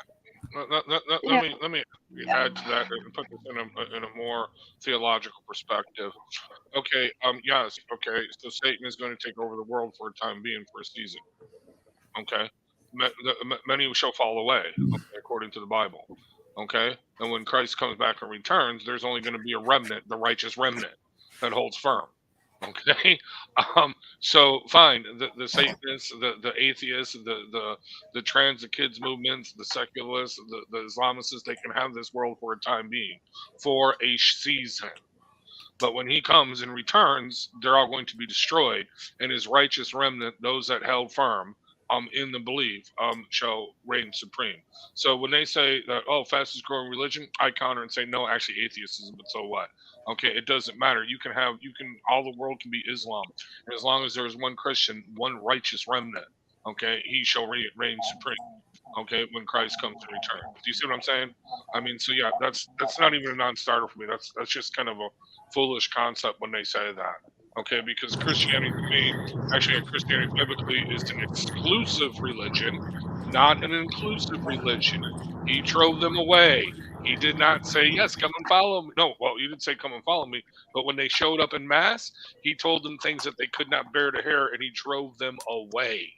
Let me add to that and put this in a more theological perspective. Okay. Yes. Okay. So Satan is going to take over the world for a time being, for a season. Okay. Many shall fall away, okay, according to the Bible. Okay. And when Christ comes back and returns, there's only going to be a remnant, the righteous remnant, that holds firm. Okay. So fine, the Satanists, the atheists, the trans, the kids movements, the secularists, the Islamists, they can have this world for a time being, for a season. But when he comes and returns, they're all going to be destroyed, and his righteous remnant, those that held firm in the belief, shall reign supreme. So when they say that, oh, fastest growing religion, I counter and say, no, actually atheism, but so what? Okay, it doesn't matter. All the world can be Islam. And as long as there is one Christian, one righteous remnant, okay, he shall reign supreme. Okay, when Christ comes to return. Do you see what I'm saying? I mean, so yeah, that's not even a non-starter for me. That's just kind of a foolish concept when they say that. Okay, because Christianity to me, actually Christianity biblically is an exclusive religion, not an inclusive religion. He drove them away. He did not say, yes, come and follow me. No, well, he didn't say come and follow me, but when they showed up en masse, he told them things that they could not bear to hear, and he drove them away.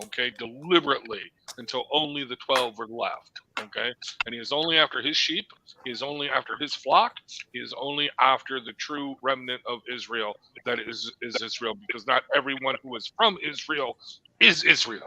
Okay, deliberately, until only the 12 were left. Okay, and he is only after his sheep, he is only after his flock, he is only after the true remnant of Israel that is Israel, because not everyone who is from Israel is Israel,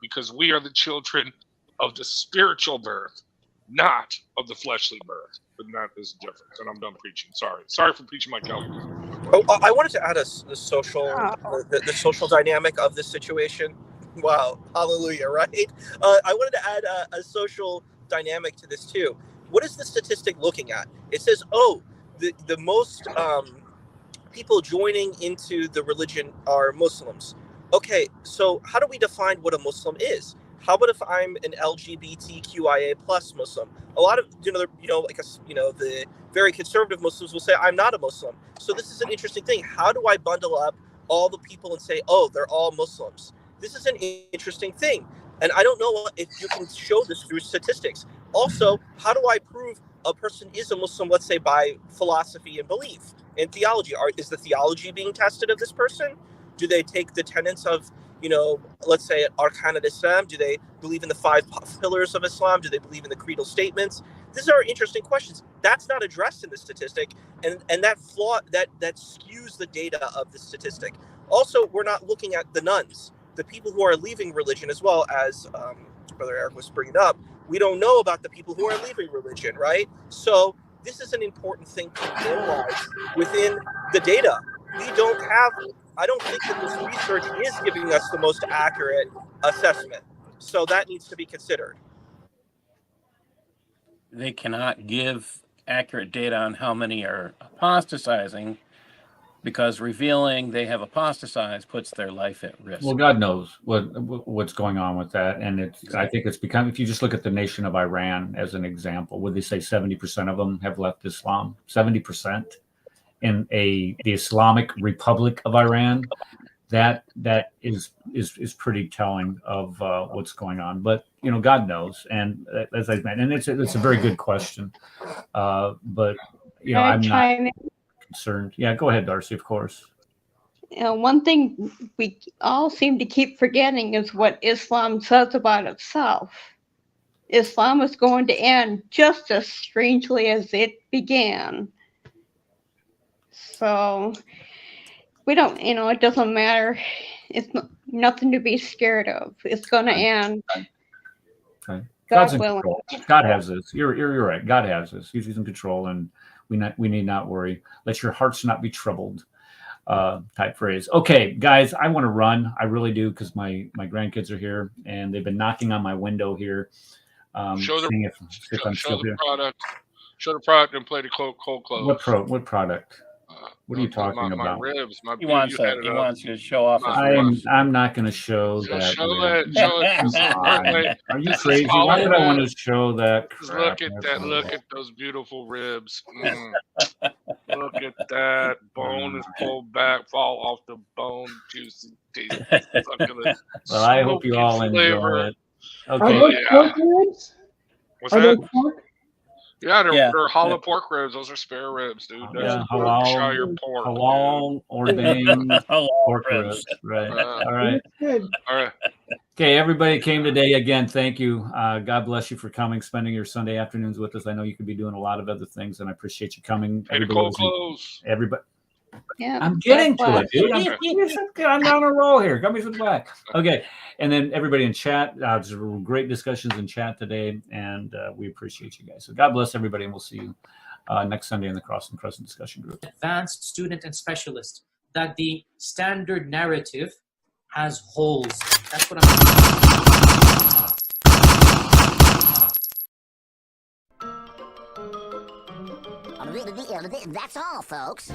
because we are the children of the spiritual birth, not of the fleshly birth. But that is different. And I'm done preaching. Sorry for preaching my Calvinism. Oh, I wanted to add the social dynamic of this situation. Wow, hallelujah, right? I wanted to add a social dynamic to this too. What is the statistic looking at? It says, the most people joining into the religion are Muslims. Okay, so how do we define what a Muslim is? How about if I'm an LGBTQIA plus Muslim? A lot of the very conservative Muslims will say I'm not a Muslim. So this is an interesting thing. How do I bundle up all the people and say, oh, they're all Muslims? This is an interesting thing. And I don't know if you can show this through statistics. Also, how do I prove a person is a Muslim, let's say by philosophy and belief and theology? Is the theology being tested of this person? Do they take the tenets of, let's say Arkan al-Islam? Do they believe in the 5 pillars of Islam? Do they believe in the creedal statements? These are interesting questions. That's not addressed in the statistic, and that skews the data of the statistic. Also, we're not looking at the nuns, the people who are leaving religion, as well as Brother Eric was bringing up. We don't know about the people who are leaving religion, right? So this is an important thing to analyze within the data. I don't think that this research is giving us the most accurate assessment. So that needs to be considered. They cannot give accurate data on how many are apostatizing because revealing they have apostatized puts their life at risk. Well, God knows what's going on with that, and I think it's become. If you just look at the nation of Iran as an example, would they say 70% of them have left Islam? 70% in the Islamic Republic of Iran. That is pretty telling of what's going on. But God knows, and as I mentioned, and it's a very good question. But I'm not concerned. Yeah, go ahead, Darcy. Of course. One thing we all seem to keep forgetting is what Islam says about itself. Islam is going to end just as strangely as it began. So we don't, it doesn't matter. It's nothing to be scared of. It's going to end. Okay. God's in control. God has this. You're right. God has this. He's in control, and we need not worry. Let your hearts not be troubled. Type phrase. Okay, guys, I want to run. I really do, because my grandkids are here and they've been knocking on my window here. Show the product. Show the product and play the cold close. What product? What are you talking about? My ribs. He wants you to show off. I'm not going to show that. Show it. Are you crazy? Why would I want to show that? Look at that. Look at those beautiful ribs. Look at that. Bone is pulled back. Fall off the bone. Juicy teeth. Well, I hope you all enjoy it. Okay. Are those pork ribs? What's that? Pork? Yeah, they're hollow pork ribs. Those are spare ribs, dude. That's halal ordained pork ribs. Right. All right. All right. Okay, everybody came today. Again, thank you. God bless you for coming, spending your Sunday afternoons with us. I know you could be doing a lot of other things, and I appreciate you coming. Everybody. Yeah, I'm getting to it, dude. I'm on a roll here. Got me some slack. Okay, and then everybody in chat. There's great discussions in chat today, and we appreciate you guys. So God bless everybody, and we'll see you next Sunday in the Cross and Crescent discussion group. Advanced, student, and specialist. That the standard narrative has holes. That's what I'm. That's all, folks.